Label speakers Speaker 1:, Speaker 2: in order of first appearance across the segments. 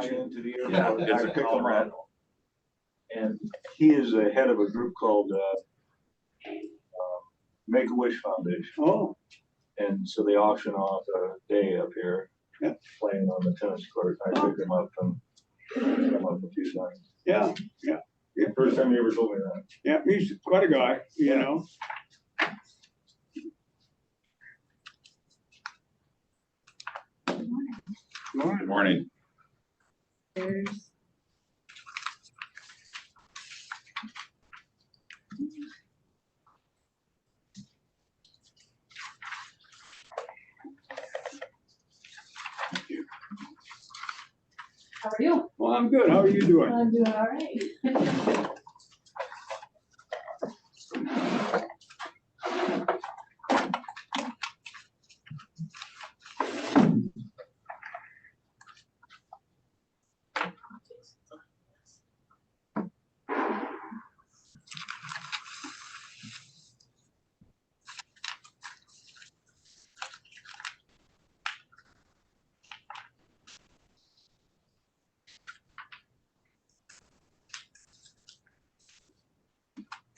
Speaker 1: into the airport.
Speaker 2: Yeah,
Speaker 1: I
Speaker 2: it's a
Speaker 1: picked him up.
Speaker 2: Colorado.
Speaker 1: And he is the head of a group called Make-A-Wish Foundation.
Speaker 3: Oh,
Speaker 1: And so they auction off a day up here,
Speaker 3: yeah.
Speaker 1: playing on the tennis court. I picked him up and picked him up a few times.
Speaker 3: yeah, yeah.
Speaker 1: The first time he ever told me that.
Speaker 3: Yeah, he's quite a guy, you know.
Speaker 2: Good morning.
Speaker 4: There's How are you?
Speaker 3: Well, I'm good. How are you doing?
Speaker 4: I'm doing all right.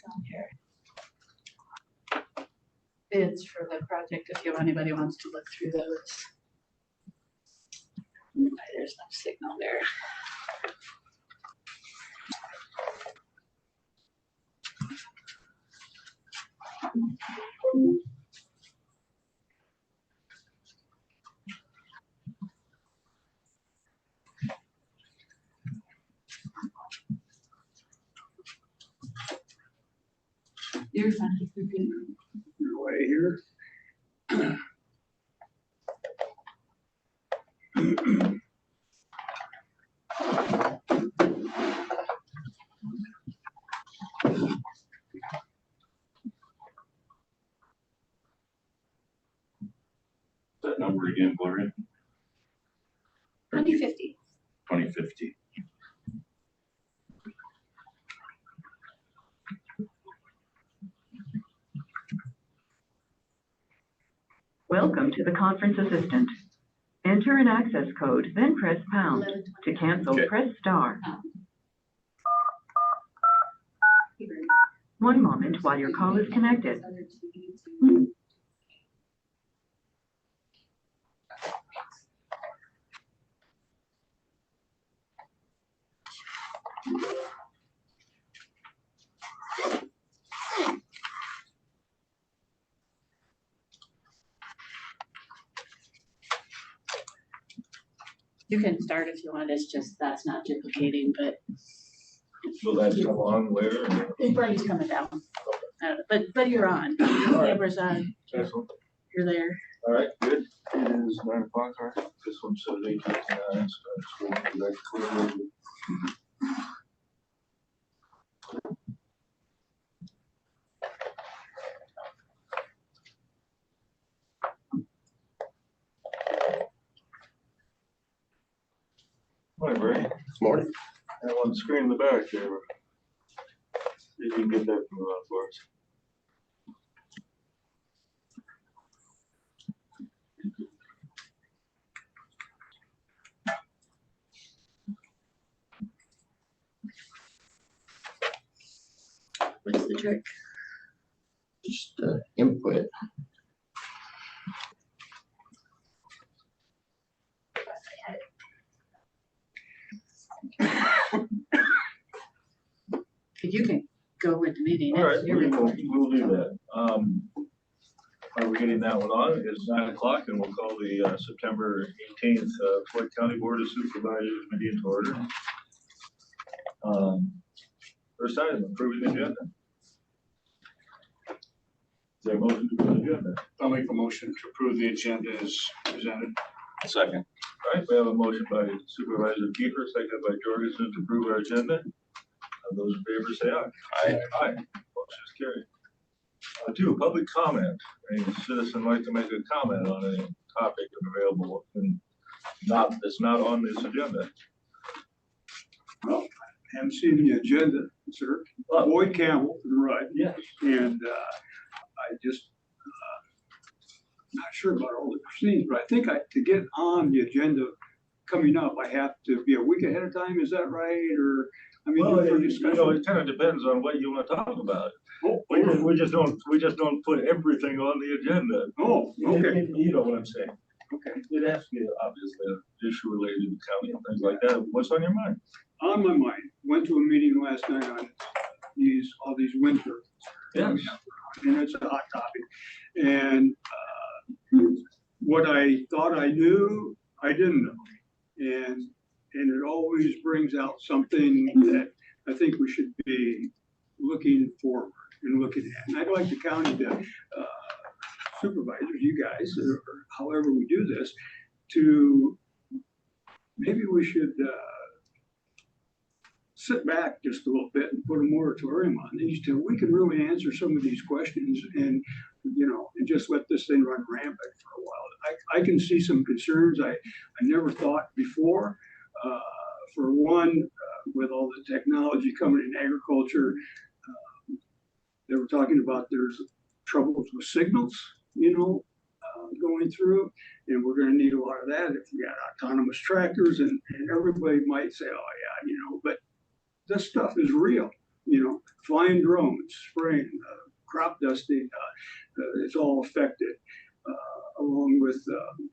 Speaker 4: Down here. Bids for the project, if anybody wants to look through those. There's no signal there. You're fine. You're good.
Speaker 3: Your way here.
Speaker 2: That number again, Gloria?
Speaker 4: 2050.
Speaker 2: 2050.
Speaker 5: Welcome to the conference assistant. Enter an access code, then press pound. To cancel,
Speaker 2: Okay.
Speaker 5: press star. One moment while your call is connected.
Speaker 4: You can start if you want. It's just that's not duplicating, but
Speaker 1: So that's come on later.
Speaker 4: Bernie's coming down. But you're on. Camera's on.
Speaker 1: Excellent.
Speaker 4: You're there.
Speaker 1: All right, good. It is 9 o'clock, all right? This one says 8:59, so we'll be back clear. Morning, Bernie.
Speaker 6: Morning.
Speaker 1: That one screen in the back there. See if you can get that from the for us.
Speaker 4: What's the trick?
Speaker 6: Just input.
Speaker 4: You can go with the meeting.
Speaker 1: All right,
Speaker 4: You're recording.
Speaker 1: we'll do that. Are we getting that one on? It's 9 o'clock and we'll call the September 18th Floyd County Board of Supervisors meeting to order. First item, approving the agenda. Is there a motion to approve the agenda?
Speaker 3: I'll make a motion to approve the agenda as presented.
Speaker 2: Second.
Speaker 1: All right, we have a motion by Supervisor Kiefer, seconded by Jorgensen to approve our agenda. Those in favor say aye.
Speaker 2: Aye.
Speaker 1: Aye. Motion is carried. 2, public comment. Any citizen like to make a comment on any topic available and it's not on this agenda.
Speaker 3: Well, I haven't seen the agenda, sir. Boyd Campbell, to the right.
Speaker 1: Yes.
Speaker 3: And I just, not sure about all the proceedings, but I think to get on the agenda coming up, I have to be a week ahead of time, is that right, or, I mean,
Speaker 1: Well,
Speaker 3: for
Speaker 1: you
Speaker 3: discussion?
Speaker 1: know, it kind of depends on what you want to talk about.
Speaker 3: Oh,
Speaker 1: We just don't put everything on the agenda.
Speaker 3: oh, okay,
Speaker 1: You know what I'm saying?
Speaker 3: okay.
Speaker 1: It has to be obviously an issue related to county and things like that. What's on your mind?
Speaker 3: On my mind, went to a meeting last night on all these winter.
Speaker 1: Yes.
Speaker 3: And it's a hot topic. And what I thought I knew, I didn't know. And it always brings out something that I think we should be looking forward and looking at. And I'd like the county to, supervisors, you guys, or however we do this, to, maybe we should sit back just a little bit and put a moratorium on these till we can really answer some of these questions and, you know, and just let this thing run rampant for a while. I can see some concerns I never thought before. For one, with all the technology coming in agriculture, they were talking about there's troubles with signals, you know, going through, and we're going to need a lot of that if we got autonomous tractors, and everybody might say, oh yeah, you know, but this stuff is real, you know, flying drones, spraying, crop dusting, it's all affected, along with,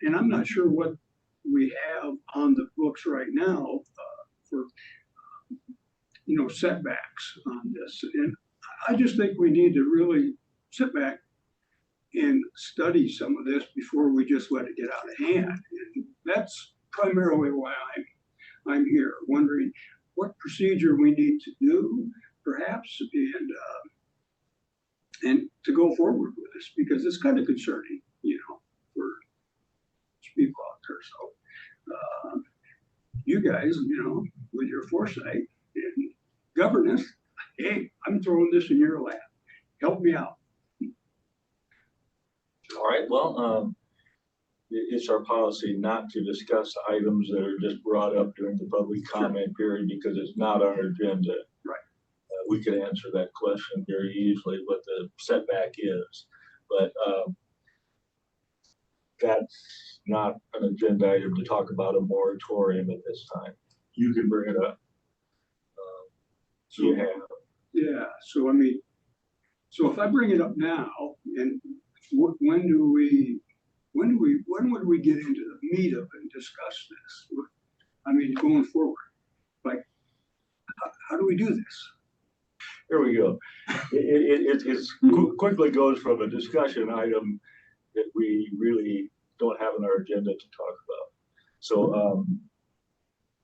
Speaker 3: and I'm not sure what we have on the books right now for, you know, setbacks on this. And I just think we need to really sit back and study some of this before we just let it get out of hand. And that's primarily why I'm here, wondering what procedure we need to do, perhaps, and to go forward with this, because it's kind of concerning, you know, for people out there. So you guys, you know, with your foresight and governance, hey, I'm throwing this in your lap. Help me out.
Speaker 1: All right, well, it's our policy not to discuss items that are just brought up during the public comment period because it's not on our agenda.
Speaker 3: Right.
Speaker 1: We could answer that question very easily, what the setback is, but that's not an agenda item to talk about a moratorium at this time. You can bring it up. So you have.
Speaker 3: Yeah, so I mean, so if I bring it up now, and when would we get into the meat of it and discuss this? I mean, going forward, like, how do we do this?
Speaker 1: Here we go. Quickly goes from a discussion item that we really don't have on our agenda to talk about. So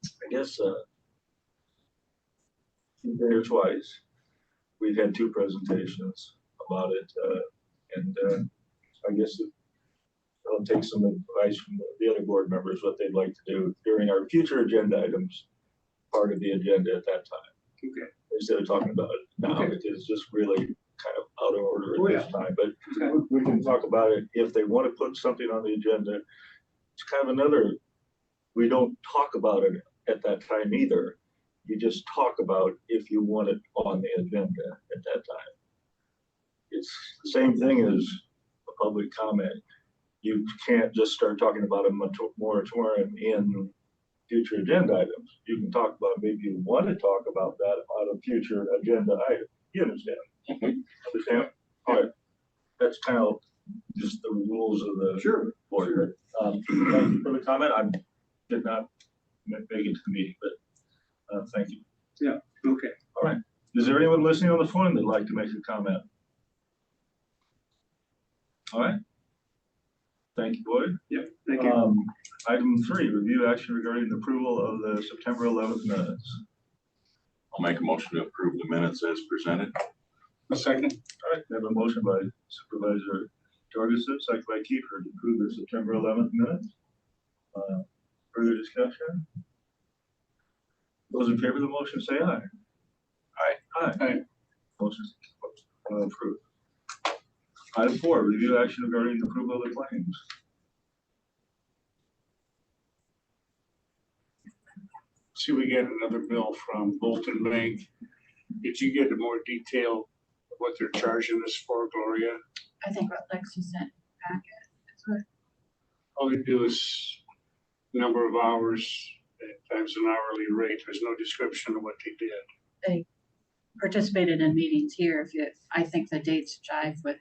Speaker 1: I guess there twice we've had two presentations about it, and I guess I'll take some advice from the other board members what they'd like to do during our future agenda items, part of the agenda at that time.
Speaker 3: Okay.
Speaker 1: Instead of talking about it now,
Speaker 3: Okay.
Speaker 1: it's just really kind of out of order
Speaker 3: Oh,
Speaker 1: at
Speaker 3: yeah.
Speaker 1: this time. But
Speaker 3: Okay.
Speaker 1: we can talk about it if they want to put something on the agenda. It's kind of another, we don't talk about it at that time either. You just talk about if you want it on the agenda at that time. It's the same thing as a public comment. You can't just start talking about a moratorium in future agenda items. You can talk about, maybe you want to talk about that on a future agenda item. You understand? Understand? All right. That's kind of just the rules of the board.
Speaker 3: Sure.
Speaker 1: Thank you for the comment. I did not make it to the meeting, but thank you.
Speaker 3: Yeah, okay.
Speaker 1: All right. Is there anyone listening on the phone that'd like to make a comment? All right. Thank you, Boyd.
Speaker 3: Yep, thank you.
Speaker 1: Item 3, review action regarding the approval of the September 11th minutes.
Speaker 2: I'll make a motion to approve the minutes as presented.
Speaker 3: A second.
Speaker 1: All right, we have a motion by Supervisor Jorgensen, second by Kiefer to approve the September 11th minutes. Further discussion? Those in favor of the motion say aye.
Speaker 2: Aye.
Speaker 1: Aye. Motion approved. Item 4, review action regarding the approval of the claims.
Speaker 7: See, we get another bill from Bolton Bank. Did you get a more detail of what they're charging us for, Gloria?
Speaker 4: I think what Lexi sent back. That's what.
Speaker 7: All they do is number of hours times an hourly rate. There's no description of what they did.
Speaker 4: They participated in meetings here. I think the dates jive with,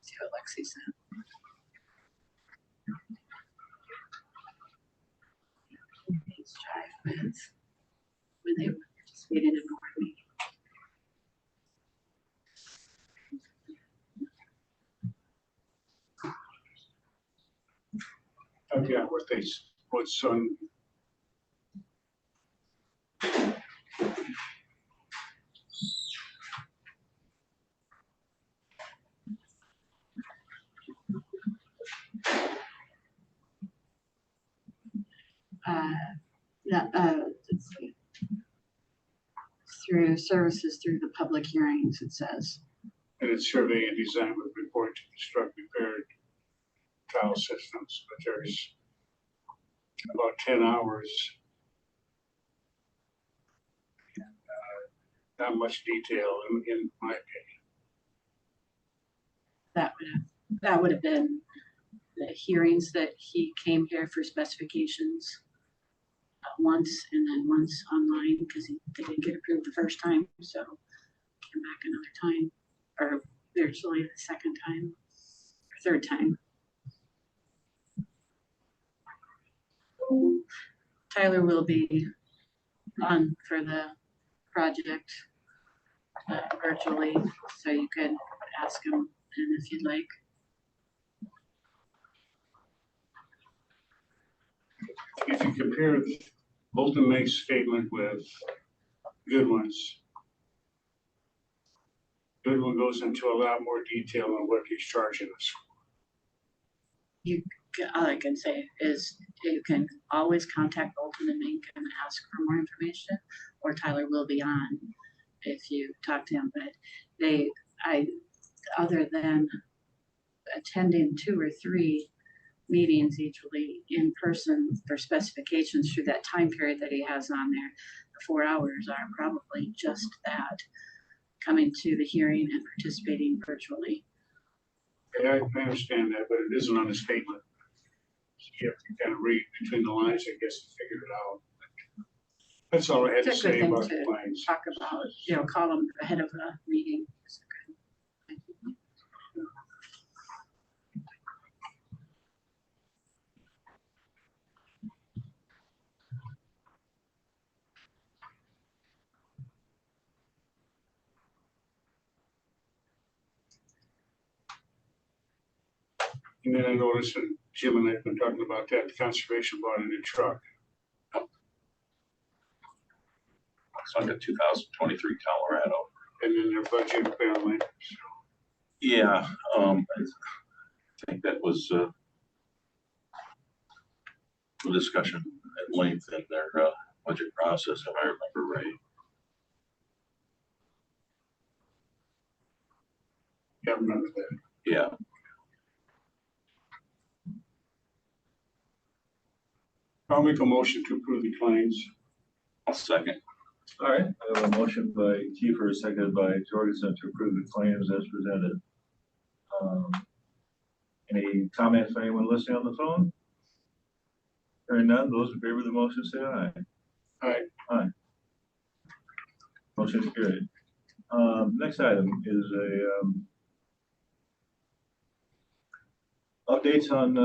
Speaker 4: see what Lexi said. Dates jive with when they participated in board meetings.
Speaker 7: Yeah, what's on.
Speaker 4: Let's see. Through services through the public hearings, it says.
Speaker 7: And it's survey and design with report to construct repaired tile systems, but there's about 10 hours. Not much detail in my opinion.
Speaker 4: That would have been the hearings that he came here for specifications once and then once online because they didn't get approved the first time, so came back another time, or virtually the second time or third time. Tyler will be on for the project virtually, so you could ask him and if you'd like.
Speaker 7: If you compare Bolton Make's statement with Goodwin's, Goodwin goes into a lot more detail on what he's charging us.
Speaker 4: All I can say is you can always contact Bolton and Mink and ask for more information, or Tyler will be on if you talk to him. But other than attending 2 or 3 meetings each week in person for specifications through that time period that he has on there, the 4 hours are probably just that, coming to the hearing and participating virtually.
Speaker 7: Yeah, I understand that, but it isn't on the statement. You have to kind of read between the lines, I guess, to figure it out. That's all I had to
Speaker 4: It's a good
Speaker 7: say
Speaker 4: thing
Speaker 7: about
Speaker 4: to
Speaker 7: the claims.
Speaker 4: talk about, call them ahead of the meeting.
Speaker 7: And then I noticed that Jim and I have been talking about that, the conservation bought a new truck.
Speaker 2: It's like a 2023 Colorado.
Speaker 7: And then their budget apparently.
Speaker 2: Yeah, I think that was a discussion at length in their budget process, if I remember right.
Speaker 7: Yeah, I remember that.
Speaker 2: Yeah.
Speaker 7: I'll make a motion to approve the claims.
Speaker 2: I'll second.
Speaker 1: All right, I have a motion by Kiefer, seconded by Jorgensen to approve the claims as presented. Any comments from anyone listening on the phone? Hearing none, those in favor of the motion say aye.
Speaker 7: Aye.
Speaker 1: Aye. Motion is carried. Next item is updates on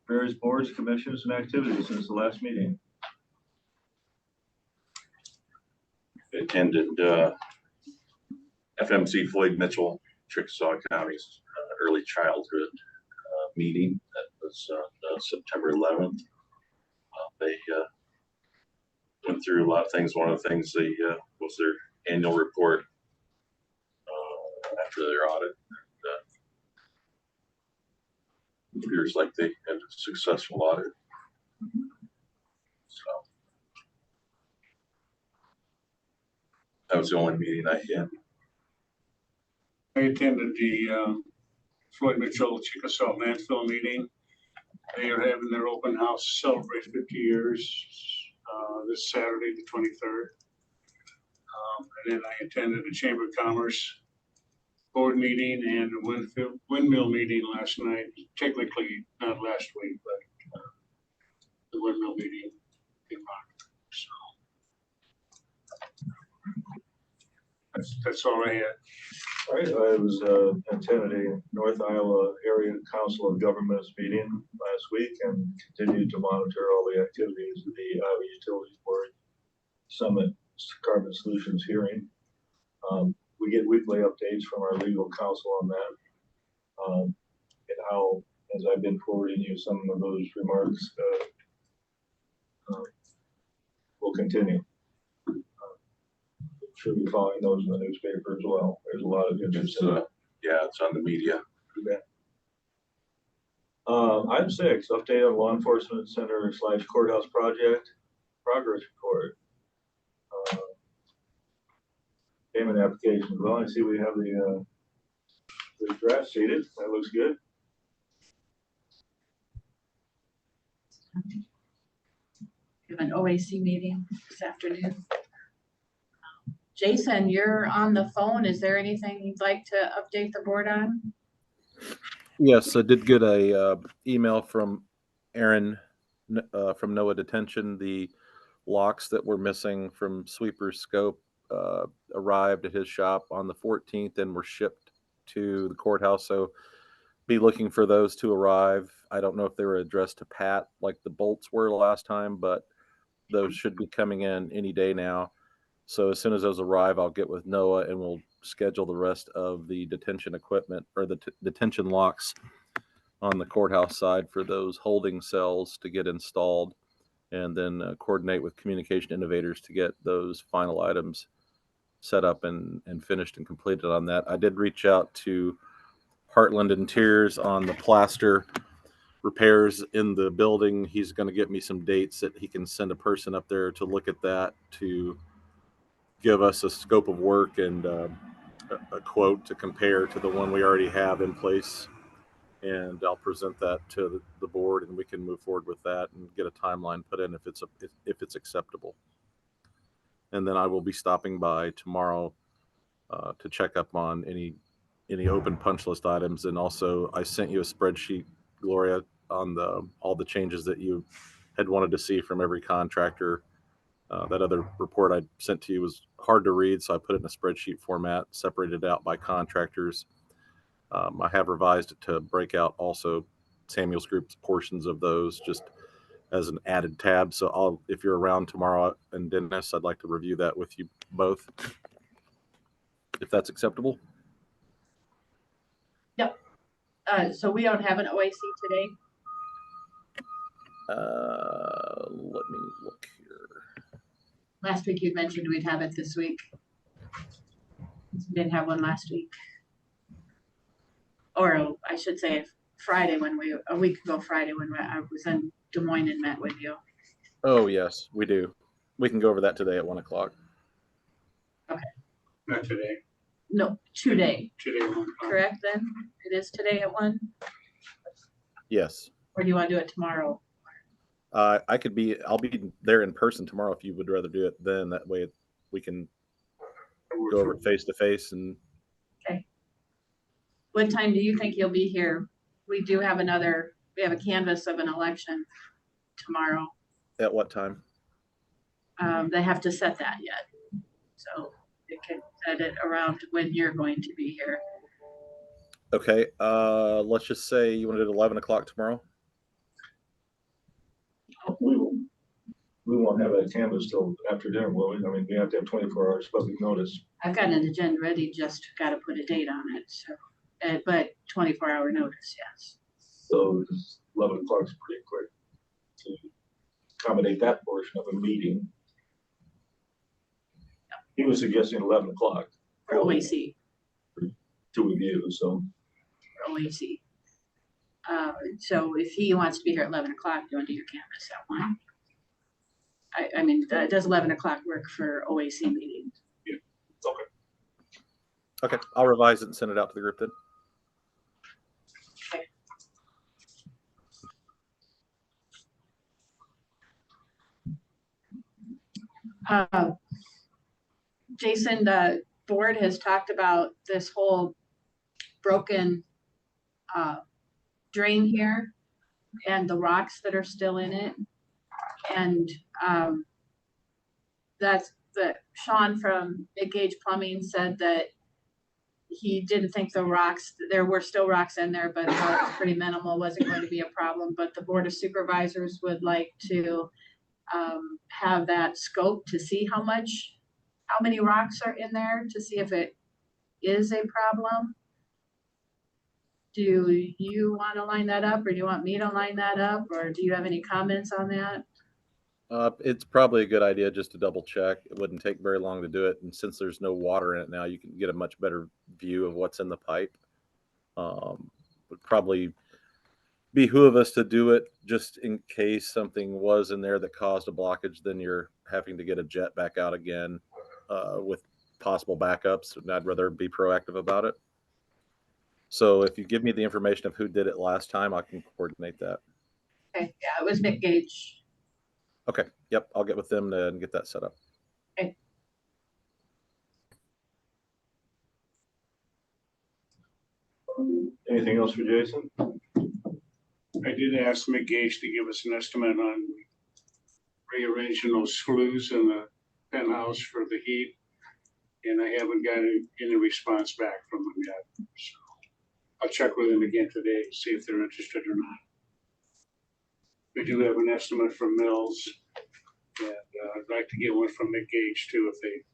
Speaker 1: various boards, commissions, and activities since the last meeting.
Speaker 2: Attended FMC Floyd Mitchell, Chickasaw County's early childhood meeting that was on September 11th. They went through a lot of things. One of the things was their annual report after their audit. It appears like they had a successful audit. So that was the only meeting I had.
Speaker 7: I attended the Floyd Mitchell Chickasaw landfill meeting. They are having their open house to celebrate 50 years this Saturday, the 23rd. And then I attended the Chamber of Commerce board meeting and the windmill meeting last night. Technically not last week, but the windmill meeting came on. So that's all I had.
Speaker 1: All right, I was attended a North Iowa Area Council of Governments meeting last week and continued to monitor all the activities of the Iowa Utilities Board Summit Carbon Solutions hearing. We get weekly updates from our legal counsel on that, and how, as I've been forwarding you some of those remarks, will continue. Should be following those in the newspaper as well. There's a lot of interest in that.
Speaker 2: Yeah, it's on the media.
Speaker 1: Item 6, update on law enforcement center / courthouse project progress report. Payment applications. Well, I see we have the draft seated. That looks good.
Speaker 4: We have an OAC meeting this afternoon. Jason, you're on the phone. Is there anything you'd like to update the board on?
Speaker 8: Yes, I did get a email from Aaron from NOAA Detention. The locks that were missing from Sweeper's scope arrived at his shop on the 14th and were shipped to the courthouse. So be looking for those to arrive. I don't know if they were addressed to Pat like the bolts were last time, but those should be coming in any day now. So as soon as those arrive, I'll get with NOAA and we'll schedule the rest of the detention equipment or the detention locks on the courthouse side for those holding cells to get installed, and then coordinate with Communication Innovators to get those final items set up and finished and completed on that. I did reach out to Heartland Interiors on the plaster repairs in the building. He's going to get me some dates that he can send a person up there to look at that, to give us a scope of work and a quote to compare to the one we already have in place. And I'll present that to the board, and we can move forward with that and get a timeline put in if it's acceptable. And then I will be stopping by tomorrow to check up on any open punch list items. And also, I sent you a spreadsheet, Gloria, on all the changes that you had wanted to see from every contractor. That other report I sent to you was hard to read, so I put it in a spreadsheet format, separated out by contractors. I have revised it to break out also Samuel's Group's portions of those just as an added tab. So if you're around tomorrow, and Dennis, I'd like to review that with you both, if that's acceptable.
Speaker 4: Yep. So we don't have an OAC today.
Speaker 8: Let me look here.
Speaker 4: Last week you mentioned we'd have it this week. Didn't have one last week. Or I should say Friday a week ago Friday when I was in Des Moines and met with you.
Speaker 8: Oh yes, we do. We can go over that today at 1 o'clock.
Speaker 4: Okay.
Speaker 7: Not today.
Speaker 4: No, today.
Speaker 7: Today, 1 o'clock.
Speaker 4: Correct then? It is today at 1?
Speaker 8: Yes.
Speaker 4: Or do you want to do it tomorrow?
Speaker 8: I'll be there in person tomorrow if you would rather do it then. That way we can go over face to face. And
Speaker 4: okay. What time do you think you'll be here? We have a canvas of an election tomorrow.
Speaker 8: At what time?
Speaker 4: They have to set that yet. So they can set it around when you're going to be here.
Speaker 8: Okay. Let's just say you want to do it at 11 o'clock tomorrow.
Speaker 1: We won't have that canvas till after dinner, will we? I mean, we have to have 24 hours public notice.
Speaker 4: I've got an agenda ready, just got to put a date on it. So, but 24-hour notice, yes.
Speaker 1: So 11 o'clock is pretty quick to accommodate that portion of a meeting. He was suggesting 11 o'clock.
Speaker 4: For OAC.
Speaker 1: To review, so.
Speaker 4: For OAC. So if he wants to be here at 11 o'clock, you want to do your canvas at 1? I mean, does 11 o'clock work for OAC meetings?
Speaker 1: Yeah.
Speaker 8: Okay. I'll revise it and send it out to the group then.
Speaker 4: Okay. Jason, the board has talked about this whole broken drain here and the rocks that are still in it. And Sean from Big Gauge Plumbing said that he didn't think there were still rocks in there, but it was pretty minimal, wasn't going to be a problem. But the Board of Supervisors would like to have that scope to see how many rocks are in there, to see if it is a problem. Do you want to line that up, or do you want me to line that up, or do you have any comments on that?
Speaker 8: It's probably a good idea just to double check. It wouldn't take very long to do it. And since there's no water in it now, you can get a much better view of what's in the pipe. Would probably behoove us to do it just in case something was in there that caused a blockage. Then you're having to get a jet back out again with possible backups. And I'd rather be proactive about it. So if you give me the information of who did it last time, I can coordinate that.
Speaker 4: Okay, yeah, it was Mick Gage.
Speaker 8: Okay. Yep. I'll get with them and get that set up.
Speaker 4: Okay.
Speaker 1: Anything else for Jason?
Speaker 7: I did ask McGage to give us an estimate on rearranging those flues in the penthouse for the heat, and I haven't got any response back from them yet. So I'll check with them again today, see if they're interested or not. We do have an estimate from Mills, and I'd like to get one from McGage too if they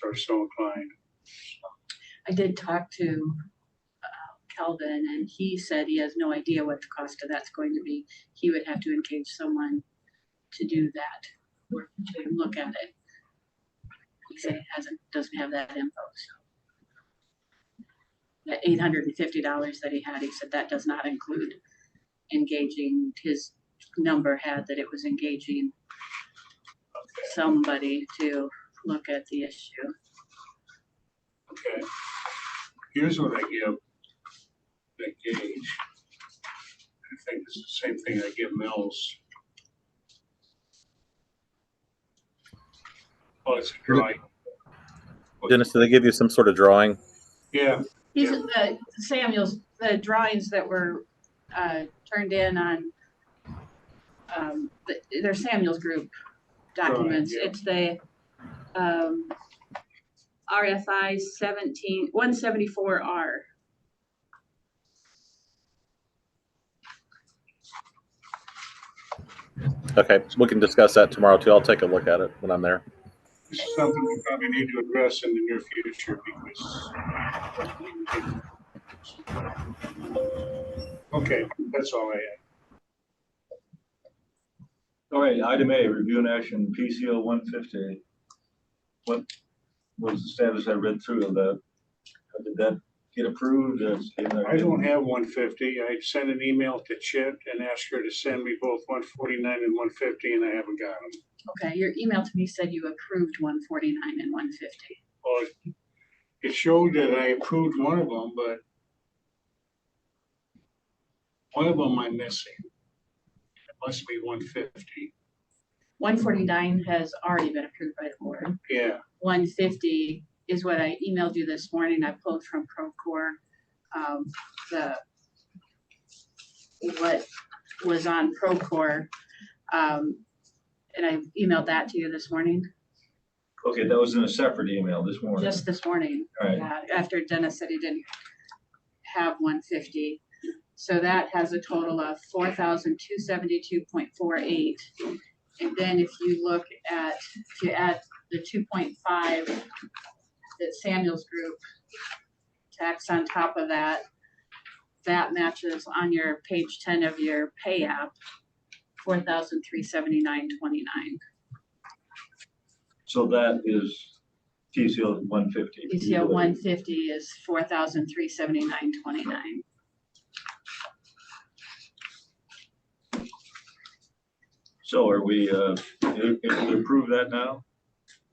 Speaker 7: are so inclined.
Speaker 4: I did talk to Kelvin, and he said he has no idea what the cost of that's going to be. He would have to engage someone to do that, or to look at it. He said he doesn't have that info. So that $850 that he had, he said that does not include engaging. His number had that it was engaging somebody to look at the issue.
Speaker 7: Okay. Here's what I give McGage. I think it's the same thing I give Mills. Oh, it's a drawing.
Speaker 8: Dennis, did they give you some sort of drawing?
Speaker 7: Yeah.
Speaker 4: These are the drawings that were turned in on they're Samuel's group documents.
Speaker 7: Right, yeah.
Speaker 4: It's the RFI 174R.
Speaker 8: Okay, so we can discuss that tomorrow too. I'll take a look at it when I'm there.
Speaker 7: This is something we probably need to address in the near future because. Okay, that's all I had.
Speaker 1: All right, item A, review and action, PCO 150. What was the status? I read through of that. Did that get approved?
Speaker 7: I don't have 150. I sent an email to Chit and asked her to send me both 149 and 150, and I haven't got them.
Speaker 4: Okay, your email to me said you approved 149 and 150.
Speaker 7: Well, it showed that I approved one of them, but one of them I'm missing. It must be 150.
Speaker 4: 149 has already been approved by the board.
Speaker 7: Yeah.
Speaker 4: 150 is what I emailed you this morning. I pulled from Procore what was on Procore, and I emailed that to you this morning.
Speaker 1: Okay, that was in a separate email this morning.
Speaker 4: Just this morning.
Speaker 1: All right.
Speaker 4: After Dennis said he didn't have 150. So that has a total of 4,272.48. And then if you add the 2.5 that Samuel's group tax on top of that, that matches on your page 10 of your pay app, 4,379.29.
Speaker 1: So that is TCO 150.
Speaker 4: TCO 150 is 4,379.29.
Speaker 1: So are we, if we approve that now?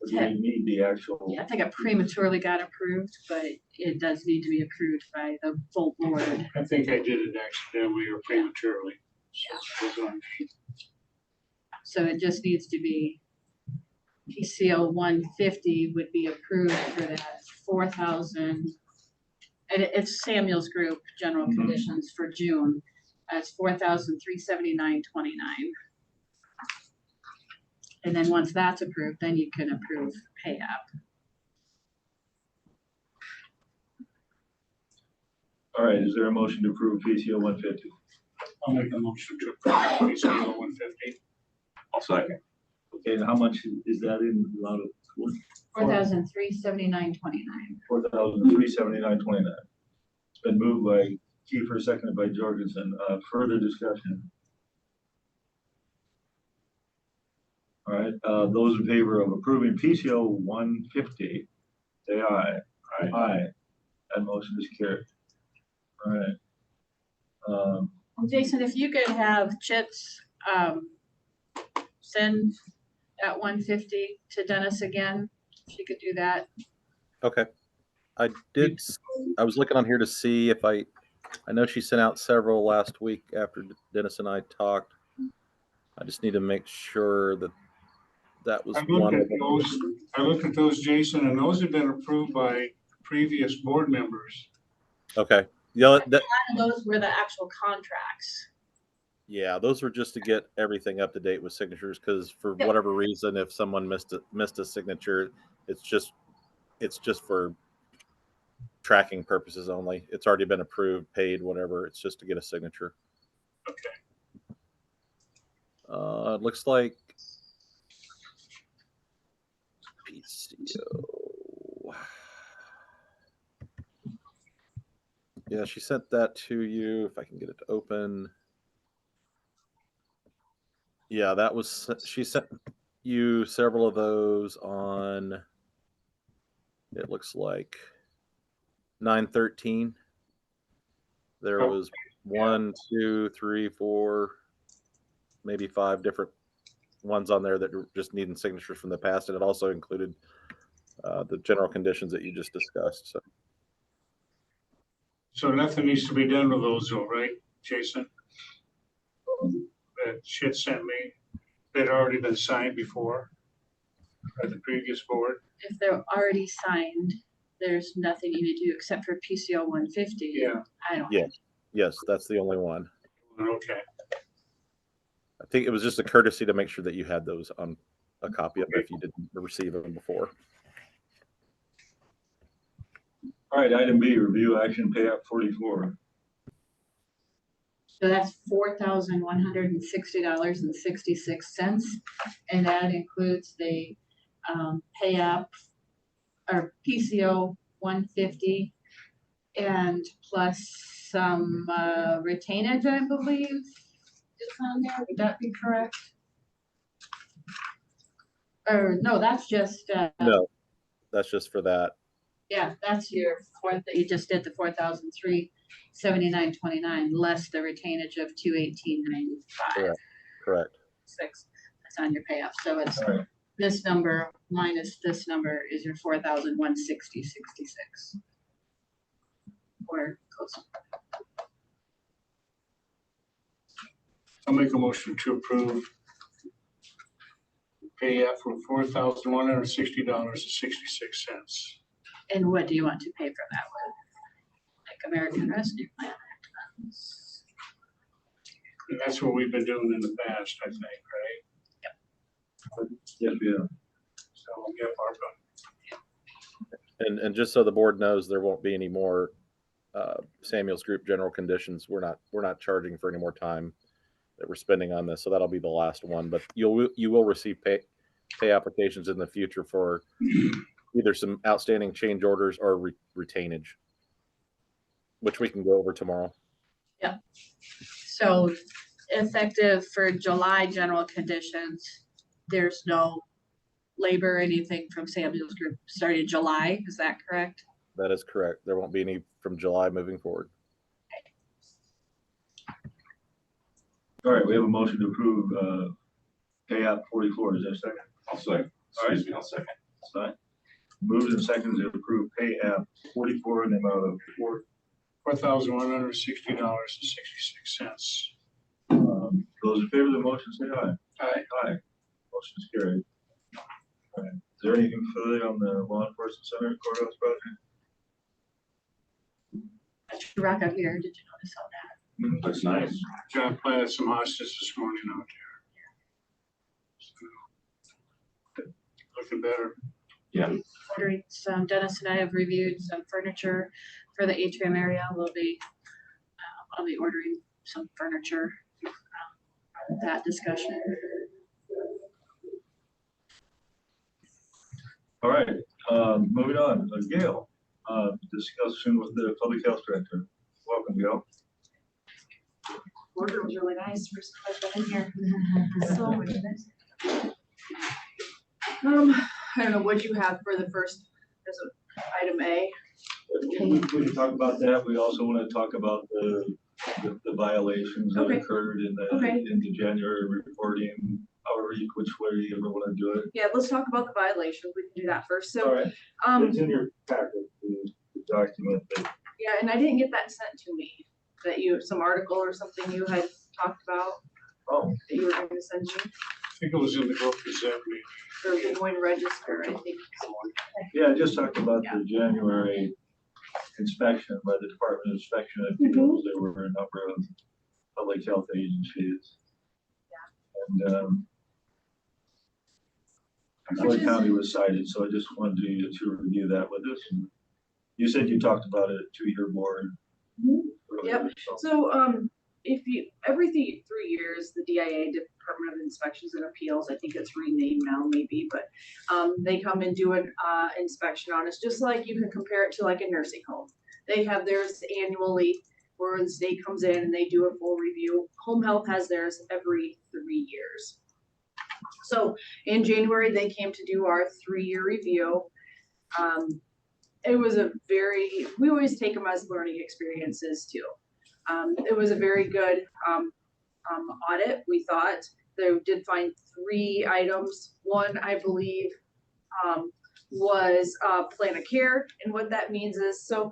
Speaker 1: Or do we need the actual?
Speaker 4: Yeah, I think it prematurely got approved, but it does need to be approved by the full board.
Speaker 7: I think I did it accidentally or prematurely.
Speaker 4: Yeah. So it just needs to be PCO 150 would be approved for that 4,000. And it's Samuel's group general conditions for June. That's 4,379.29. And then once that's approved, then you can approve pay app.
Speaker 1: All right, is there a motion to approve PCO 150?
Speaker 7: I'll make a motion to approve PCO 150.
Speaker 2: I'll second.
Speaker 1: Okay, and how much is that in a lot of?
Speaker 4: $4,379.29.
Speaker 1: $4,379.29. It's been moved by Kiefer, seconded by Jorgensen. Further discussion? All right, those in favor of approving PCO 150, say aye.
Speaker 2: Aye.
Speaker 1: Aye. That motion is carried. All right.
Speaker 4: Well, Jason, if you could have Chits send that 150 to Dennis again, if you could do that.
Speaker 8: Okay. I was looking on here to see if I know she sent out several last week after Dennis and I talked. I just need to make sure that was
Speaker 7: I
Speaker 8: one of them.
Speaker 7: I looked at those, Jason, and those have been approved by previous board members.
Speaker 8: Okay. Yeah,
Speaker 4: Those were the actual contracts.
Speaker 8: yeah, those were just to get everything up to date with signatures, because for whatever reason, if someone missed a signature, it's just for tracking purposes only. It's already been approved, paid, whatever. It's just to get a signature.
Speaker 7: Okay.
Speaker 8: It looks like PCO. Yeah, she sent that to you. If I can get it to open. Yeah, she sent you several of those on, it looks like 9/13. There was 1, 2, 3, 4, maybe 5 different ones on there that were just needing signatures from the past, and it also included the general conditions that you just discussed.
Speaker 7: So nothing needs to be done with those though, right, Jason? That shit sent me, they'd already been signed before by the previous board.
Speaker 4: If they're already signed, there's nothing you need to do except for PCO 150.
Speaker 7: Yeah.
Speaker 4: I don't.
Speaker 8: Yes, that's the only one.
Speaker 7: Okay.
Speaker 8: I think it was just a courtesy to make sure that you had those on a copy of it if you didn't receive them before.
Speaker 1: All right, item B, review action pay app 44.
Speaker 4: So that's $4,160.66, and that includes the pay app or PCO 150, and plus some retainage, I believe, is on there. Would that be correct? Or no, that's just
Speaker 8: No, that's just for that.
Speaker 4: yeah, that's your fourth that you just did, the $4,379.29 less the retainage of $218.95.
Speaker 8: Correct.
Speaker 4: 6. That's on your pay app. So it's
Speaker 1: All right.
Speaker 4: this number minus this number is your $4,160.66. Or close.
Speaker 7: I'll make a motion to approve pay app for $4,160.66.
Speaker 4: And what do you want to pay for that with? Like American Rescue Plan?
Speaker 7: And that's what we've been doing in the past, I think, right?
Speaker 1: Yes, we have.
Speaker 7: So we'll get our.
Speaker 8: And just so the board knows, there won't be any more Samuel's Group general conditions. We're not charging for any more time that we're spending on this, so that'll be the last one. But you will receive pay applications in the future for either some outstanding change orders or retainage, which we can go over tomorrow.
Speaker 4: Yep. So effective for July general conditions, there's no labor or anything from Samuel's Group starting July. Is that correct?
Speaker 8: That is correct. There won't be any from July moving forward.
Speaker 1: All right, we have a motion to approve pay app 44. Is there a second?
Speaker 2: I'll second. Excuse me, I'll second.
Speaker 1: That's fine. Moved and seconded to approve pay app 44 in the amount of
Speaker 7: $4,160.66.
Speaker 1: Those in favor of the motion say aye.
Speaker 7: Aye.
Speaker 1: Aye. Motion is carried. All right. Is there anything further on the law enforcement center courthouse project?
Speaker 4: That's your rock out here. Did you notice all that?
Speaker 2: That's nice.
Speaker 7: John planted some hostas this morning out looking better.
Speaker 2: Yeah.
Speaker 4: Ordering some, Dennis and I have reviewed some furniture for the atrium area. I'll be ordering some furniture. That discussion.
Speaker 1: All right, moving on, Gail, discussion with the public health director. Welcome, Gail.
Speaker 9: Order was really nice. First time I've been in here. So much nice. I don't know what you have for the first, there's item A.
Speaker 1: We can talk about that. We also want to talk about the violations that
Speaker 9: Okay.
Speaker 1: occurred in
Speaker 9: Okay.
Speaker 1: the January reporting, however, which way you ever want to do it.
Speaker 9: Yeah, let's talk about the violations. We can do that first.
Speaker 1: All
Speaker 9: So,
Speaker 1: right, it's in your packet, the document that,
Speaker 9: yeah, and I didn't get that sent to me, that some article or something you had talked about,
Speaker 1: oh,
Speaker 9: that you were going to send me,
Speaker 7: I think it was in the Grove Gazette.
Speaker 9: or Des Moines Register, I think.
Speaker 1: yeah, I just talked about the January inspection by the Department of Inspection of Appeals. There were a number of public health agencies. Yeah. And Floyd County was cited, so I just wanted you to review that with us. And you said you talked about it to your board.
Speaker 9: Yep. So, if you, every 3 years, the DIA, Department of Inspections and Appeals, I think it's renamed now maybe, but they come and do an inspection on us, just like you can compare it to like a nursing home. They have theirs annually where the state comes in and they do a full review. Home health has theirs every 3 years. So in January, they came to do our 3-year review. It was we always take them as learning experiences too. It was a very good audit. We thought they did find 3 items. One, I believe, was plan of care. And what that means is, so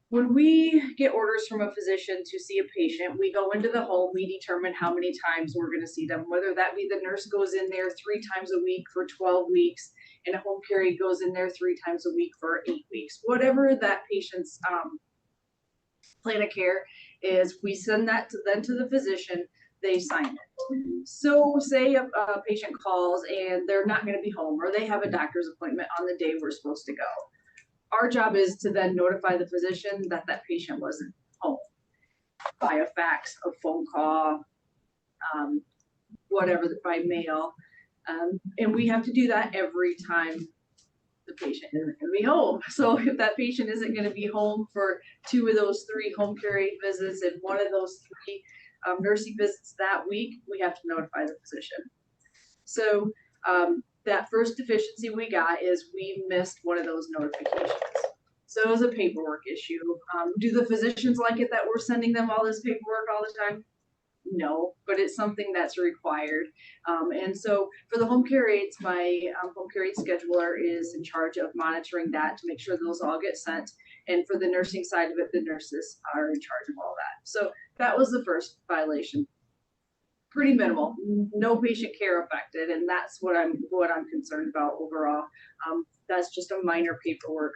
Speaker 9: when we get orders from a physician to see a patient, we go into the home, we determine how many times we're going to see them, whether that be the nurse goes in there 3 times a week for 12 weeks, and a home care aide goes in there 3 times a week for 8 weeks. Whatever that patient's plan of care is, we send that to the physician, they sign it. So say a patient calls and they're not going to be home, or they have a doctor's appointment on the day we're supposed to go. Our job is to then notify the physician that that patient wasn't home by a fax, a phone call, whatever, by mail. And we have to do that every time the patient isn't going to be home. So if that patient isn't going to be home for 2 of those 3 home care aide visits and 1 of those 3 nursing visits that week, we have to notify the physician. So that first deficiency we got is we missed one of those notifications. So it was a paperwork issue. Do the physicians like it that we're sending them all this paperwork all the time? No, but it's something that's required. And so for the home care aides, my home care aide scheduler is in charge of monitoring that to make sure those all get sent. And for the nursing side of it, the nurses are in charge of all that. So that was the first violation. Pretty minimal, no patient care affected, and that's what I'm concerned about overall. That's just a minor paperwork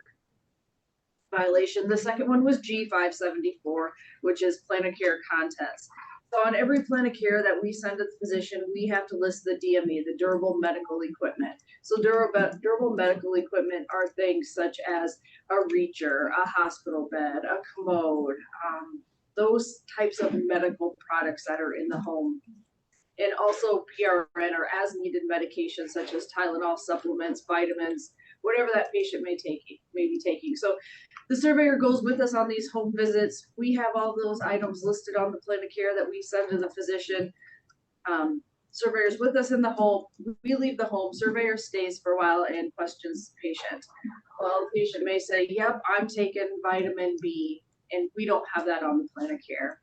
Speaker 9: violation. The second one was G574, which is plan of care contents. So on every plan of care that we send to the physician, we have to list the DME, the durable medical equipment. So durable medical equipment are things such as a reacher, a hospital bed, a commode, those types of medical products that are in the home. And also PRN or as needed medications such as Tylenol, supplements, vitamins, whatever that patient may be taking. So the surveyor goes with us on these home visits. We have all those items listed on the plan of care that we send to the physician. Surveyor's with us in the home. We leave the home. Surveyor stays for a while and questions the patient. Well, the patient may say, yep, I'm taking vitamin B, and we don't have that on the plan of care.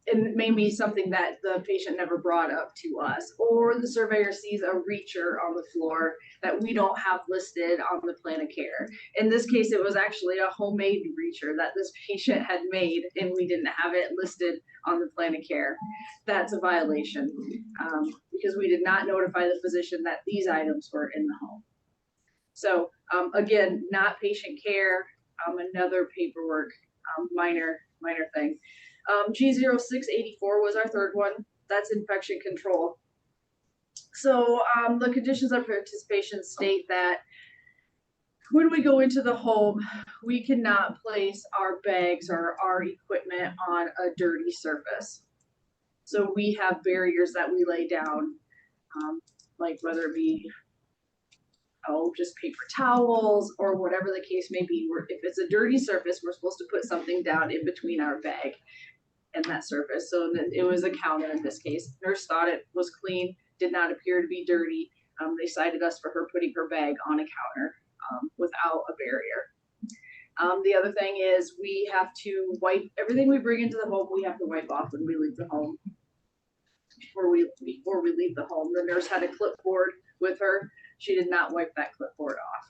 Speaker 9: And it may be something that the patient never brought up to us, or the surveyor sees a reacher on the floor that we don't have listed on the plan of care. In this case, it was actually a homemade reacher that this patient had made, and we didn't have it listed on the plan of care. That's a violation because we did not notify the physician that these items were in the home. So again, not patient care, another paperwork, minor thing. G0684 was our third one. That's infection control. So the conditions of participation state that when we go into the home, we cannot place our bags or our equipment on a dirty surface. So we have barriers that we lay down, like whether it be just paper towels or whatever the case may be. If it's a dirty surface, we're supposed to put something down in between our bag and that surface. So it was a counter in this case. Nurse thought it was clean, did not appear to be dirty. They cited us for her putting her bag on a counter without a barrier. The other thing is we have to wipe everything we bring into the home. We have to wipe off when we leave the home. Before we leave the home, the nurse had a clipboard with her. She did not wipe that clipboard off.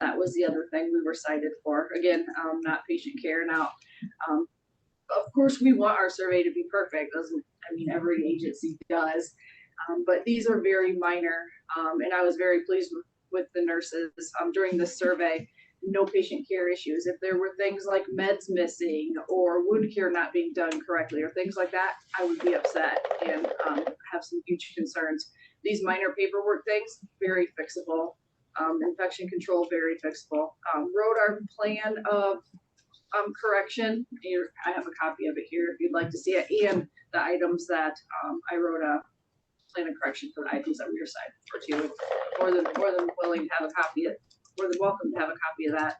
Speaker 9: That was the other thing we were cited for. Again, not patient care. Now, of course, we want our survey to be perfect. Every agency does, but these are very minor. And I was very pleased with the nurses during this survey. No patient care issues. If there were things like meds missing or wound care not being done correctly or things like that, I would be upset and have some huge concerns. These minor paperwork things, very fixable. Infection control, very fixable. Wrote our plan of correction. Here, I have a copy of it here if you'd like to see it, and the items that I wrote a plan of correction for the items that we were cited for too. More than willing to have a copy of it. More than welcome to have a copy of that.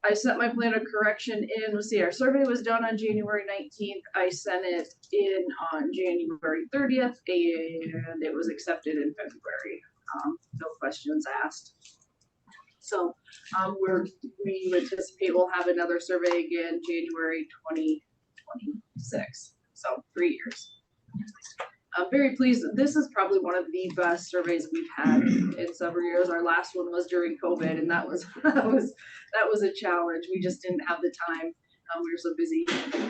Speaker 9: I sent my plan of correction in. Let's see, our survey was done on January 19th. I sent it in on January 30th, and it was accepted in February. No questions asked. So we anticipate we'll have another survey again January 2026. So 3 years. I'm very pleased. This is probably one of the best surveys we've had in several years. Our last one was during COVID, and that was a challenge. We just didn't have the time. We were so busy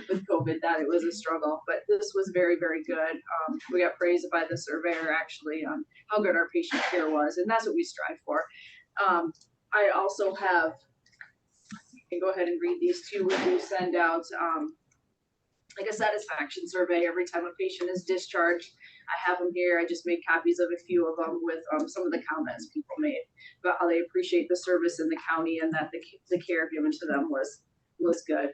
Speaker 9: with COVID that it was a struggle. But this was very, very good. We got praised by the surveyor actually on how good our patient care was, and that's what we strive for. I also have. You can go ahead and read these too. We do send out. Like a satisfaction survey every time a patient is discharged. I have them here. I just made copies of a few of them with some of the comments people made about how they appreciate the service in the county and that the care given to them was good.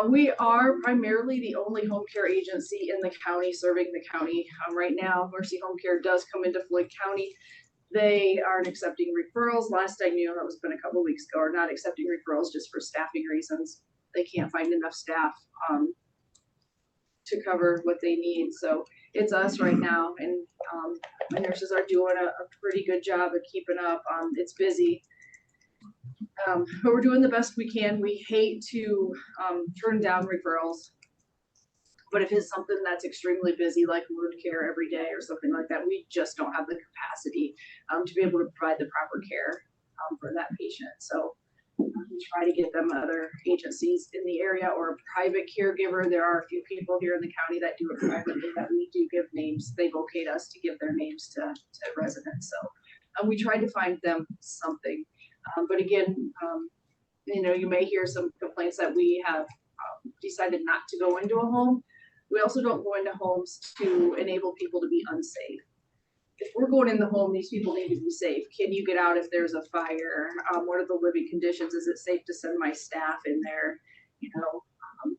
Speaker 9: We are primarily the only home care agency in the county serving the county. Right now, Mercy Home Care does come into Floyd County. They aren't accepting referrals. Last I knew, that was been a couple of weeks ago, are not accepting referrals just for staffing reasons. They can't find enough staff to cover what they need. So it's us right now, and my nurses are doing a pretty good job of keeping up. It's busy, but we're doing the best we can. We hate to turn down referrals, but if it's something that's extremely busy, like wound care every day or something like that, we just don't have the capacity to be able to provide the proper care for that patient. So we try to get them other agencies in the area or a private caregiver. There are a few people here in the county that do it privately that we do give names. They locate us to give their names to residents. So we try to find them something. But again, you may hear some complaints that we have decided not to go into a home. We also don't go into homes to enable people to be unsafe. If we're going in the home, these people need to be safe. Can you get out if there's a fire? What are the living conditions? Is it safe to send my staff in there?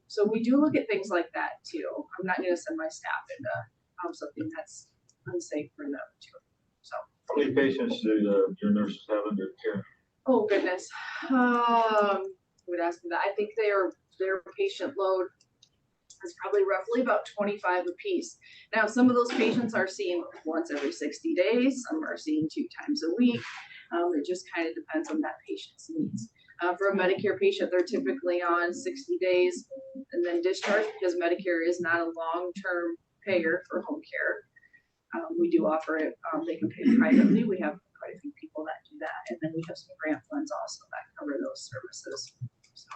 Speaker 9: So we do look at things like that too. I'm not going to send my staff into something that's unsafe for them too. So
Speaker 1: how many patients do your nurses have under care?
Speaker 9: Oh goodness, would ask me that. I think their patient load is probably roughly about 25 apiece. Now, some of those patients are seen once every 60 days. Some are seen 2 times a week. It just kind of depends on that patient's needs. For a Medicare patient, they're typically on 60 days and then discharged because Medicare is not a long-term payer for home care. We do offer it. They can pay privately. We have quite a few people that do that. And then we have some grant funds also that cover those services. So.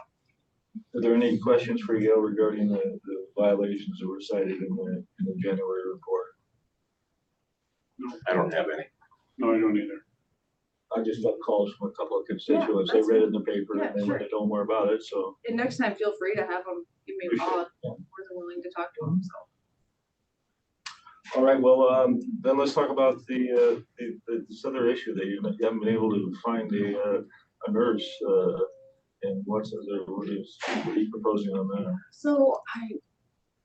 Speaker 1: Are there any questions for Gail regarding the violations that were cited in the January report?
Speaker 2: I don't have any.
Speaker 7: No, I don't either.
Speaker 1: I just got calls from a couple of constituents. They read it in the paper and they want to know more about it. So.
Speaker 9: And next time, feel free to have them give me a call. I'm more than willing to talk to them. So.
Speaker 1: All right, well, then let's talk about this other issue that you haven't been able to find a nurse. And what are you proposing on that?
Speaker 9: So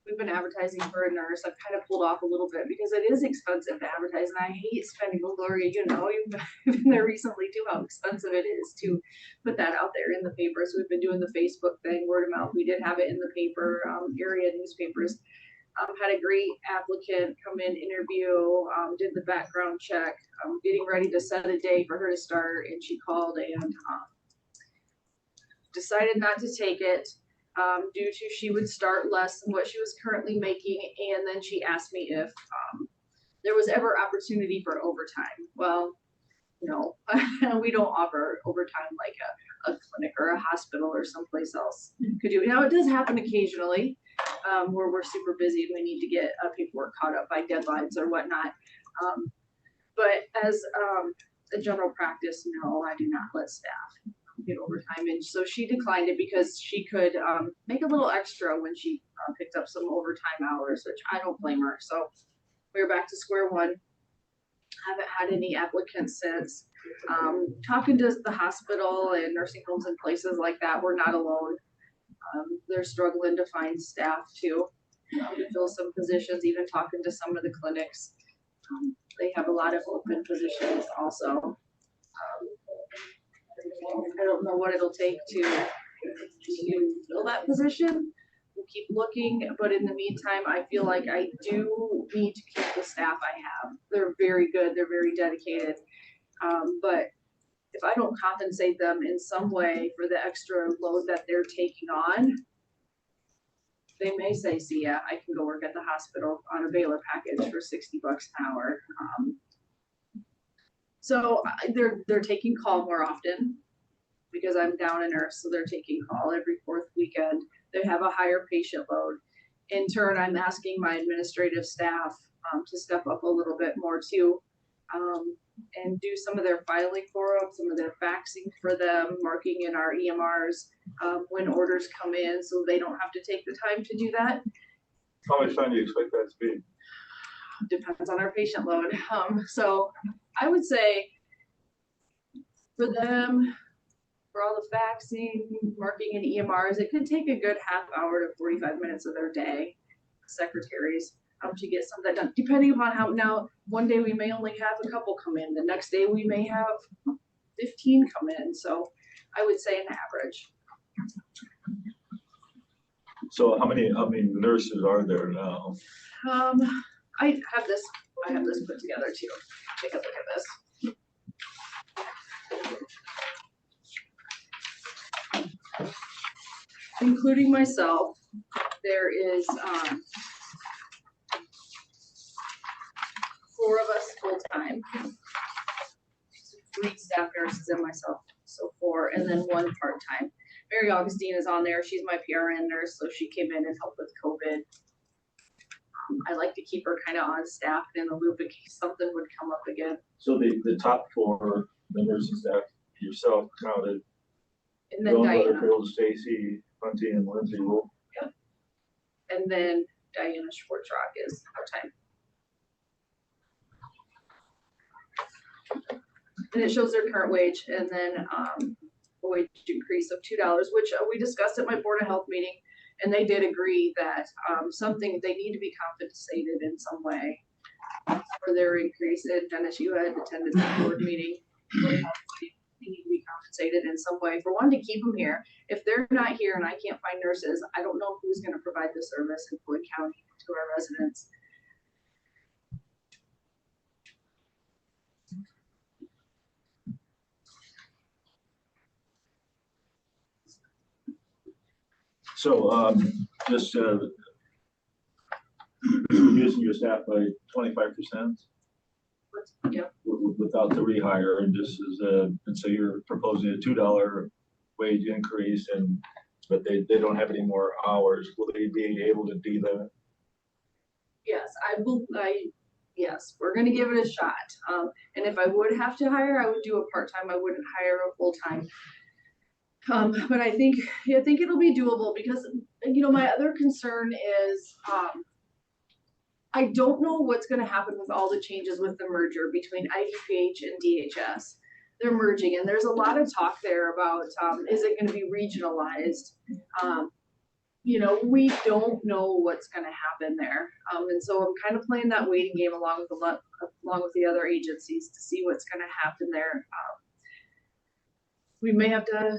Speaker 9: we've been advertising for a nurse. I've kind of pulled off a little bit because it is expensive to advertise, and I hate spending. Well, Gloria, you know, you've been there recently too, how expensive it is to put that out there in the paper. So we've been doing the Facebook thing, word of mouth. We did have it in the paper, area newspapers. Had a great applicant come in, interview, did the background check, getting ready to set a day for her to start, and she called and decided not to take it. Due to she would start less than what she was currently making, and then she asked me if there was ever opportunity for overtime. Well, no, we don't offer overtime like a clinic or a hospital or someplace else could do. Now it does happen occasionally where we're super busy and we need to get paperwork caught up by deadlines or whatnot. But as a general practice, no, I do not let staff get overtime, and so she declined it because she could make a little extra when she picked up some overtime hours, which I don't blame her. So we're back to square one. Haven't had any applicants since. Talking to the hospital and nursing homes and places like that, we're not alone. They're struggling to find staff too, to fill some positions, even talking to some of the clinics. They have a lot of open positions also. I don't know what it'll take to fill that position. We'll keep looking, but in the meantime, I feel like I do need to keep the staff I have. They're very good. They're very dedicated. But if I don't compensate them in some way for the extra load that they're taking on, they may say, see ya, I can go work at the hospital on a Baylor package for $60 an hour. So they're taking call more often because I'm down a nurse, so they're taking call every fourth weekend. They have a higher patient load. In turn, I'm asking my administrative staff to step up a little bit more too, and do some of their filing for them, some of their faxing for them, marking in our EMRs when orders come in, so they don't have to take the time to do that.
Speaker 1: How much time do you expect that to be?
Speaker 9: Depends on our patient load. So I would say for them, for all the faxing, marking in EMRs, it could take a good half hour to 45 minutes of their day, secretaries, to get some of that done, depending upon how. Now, one day we may only have a couple come in, the next day we may have 15 come in. So I would say an average.
Speaker 1: So how many nurses are there now?
Speaker 9: I have this put together too. Take a look at this. Including myself, there is 4 of us full-time, 3 staff nurses and myself, so 4, and then 1 part-time. Mary Augustine is on there. She's my PRN nurse, so she came in and helped with COVID. I like to keep her kind of on staff and in the loop in case something would come up again.
Speaker 1: So the top 4, the nursing staff, yourself counted.
Speaker 9: And then Diana.
Speaker 1: Butterfield, Stacy, Hunty, and Lindsay Wolf.
Speaker 9: Yep. And then Diana Schwartzrock is part-time. And it shows their current wage, and then a wage increase of $2, which we discussed at my Board of Health meeting, and they did agree that something they need to be compensated in some way for their increase. And Dennis, you had attended the board meeting. They need to be compensated in some way for one to keep them here. If they're not here and I can't find nurses, I don't know who's going to provide the service in Floyd County to our residents.
Speaker 1: So just reducing your staff by 25%.
Speaker 9: Yeah.
Speaker 1: Without the rehire, and just as and so you're proposing a $2 wage increase, but they don't have any more hours. Will they be able to do that?
Speaker 9: Yes, I will. Yes, we're going to give it a shot. And if I would have to hire, I would do a part-time. I wouldn't hire a full-time. But I think it'll be doable because, you know, my other concern is I don't know what's gonna happen with all the changes with the merger between IDPH and DHS. They're merging, and there's a lot of talk there about, is it gonna be regionalized? We don't know what's gonna happen there. And so I'm kind of playing that waiting game along with the other agencies to see what's gonna happen there. We may have to,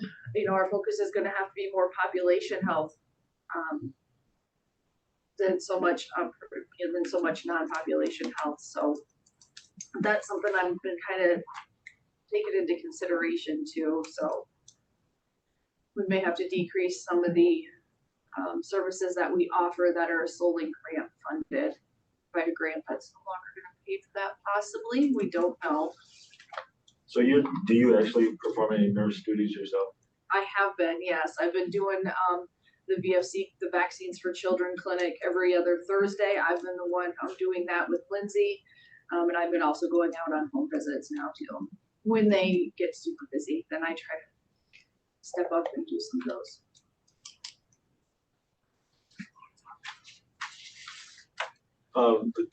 Speaker 9: our focus is gonna have to be more population health, than so much non-population health. So that's something I've been kind of taking into consideration too. So we may have to decrease some of the services that we offer that are solely grant funded. By a grant that's no longer going to pay for that, possibly. We don't know.
Speaker 1: So do you actually perform any nurse duties yourself?
Speaker 9: I have been, yes. I've been doing the VFC, the Vaccines for Children clinic every other Thursday. I've been the one doing that with Lindsay. And I've been also going out on home visits now too. When they get super busy, then I try to step up and do some of those.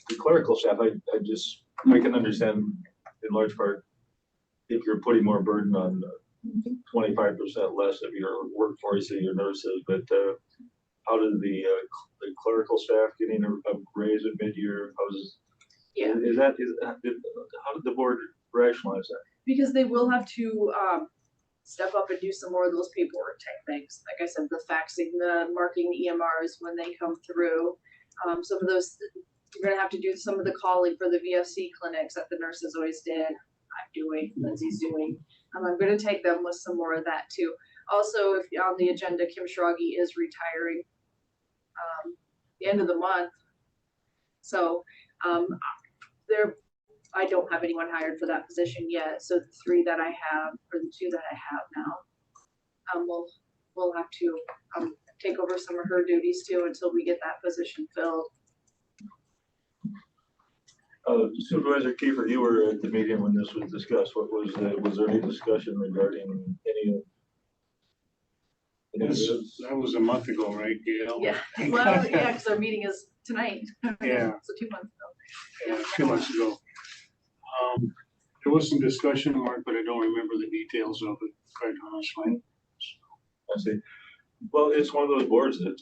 Speaker 1: The clerical staff, I can understand in large part if you're putting more burden on 25% less of your workforce and your nurses, but how did the clerical staff getting a raise at mid-year? How did the board rationalize that?
Speaker 9: Because they will have to step up and do some more of those paperwork type things. Like I said, the faxing, the marking the EMRs when they come through. Some of those, you're gonna have to do some of the calling for the VFC clinics that the nurses always did. I'm doing, Lindsay's doing. I'm gonna take them with some more of that too. Also, if on the agenda, Kim Schrage is retiring the end of the month. So I don't have anyone hired for that position yet. So the 3 that I have, or the 2 that I have now, we'll have to take over some of her duties too until we get that position filled.
Speaker 1: Supervisor Kiefer, you were at the meeting when this was discussed. Was there any discussion regarding any of
Speaker 7: That was a month ago, right, Gail?
Speaker 9: Yeah, well, yeah, because our meeting is tonight.
Speaker 7: Yeah.
Speaker 9: So 2 months ago.
Speaker 7: Yeah, 2 months ago. There was some discussion, Mark, but I don't remember the details of it, quite honestly.
Speaker 1: I see. Well, it's one of those boards that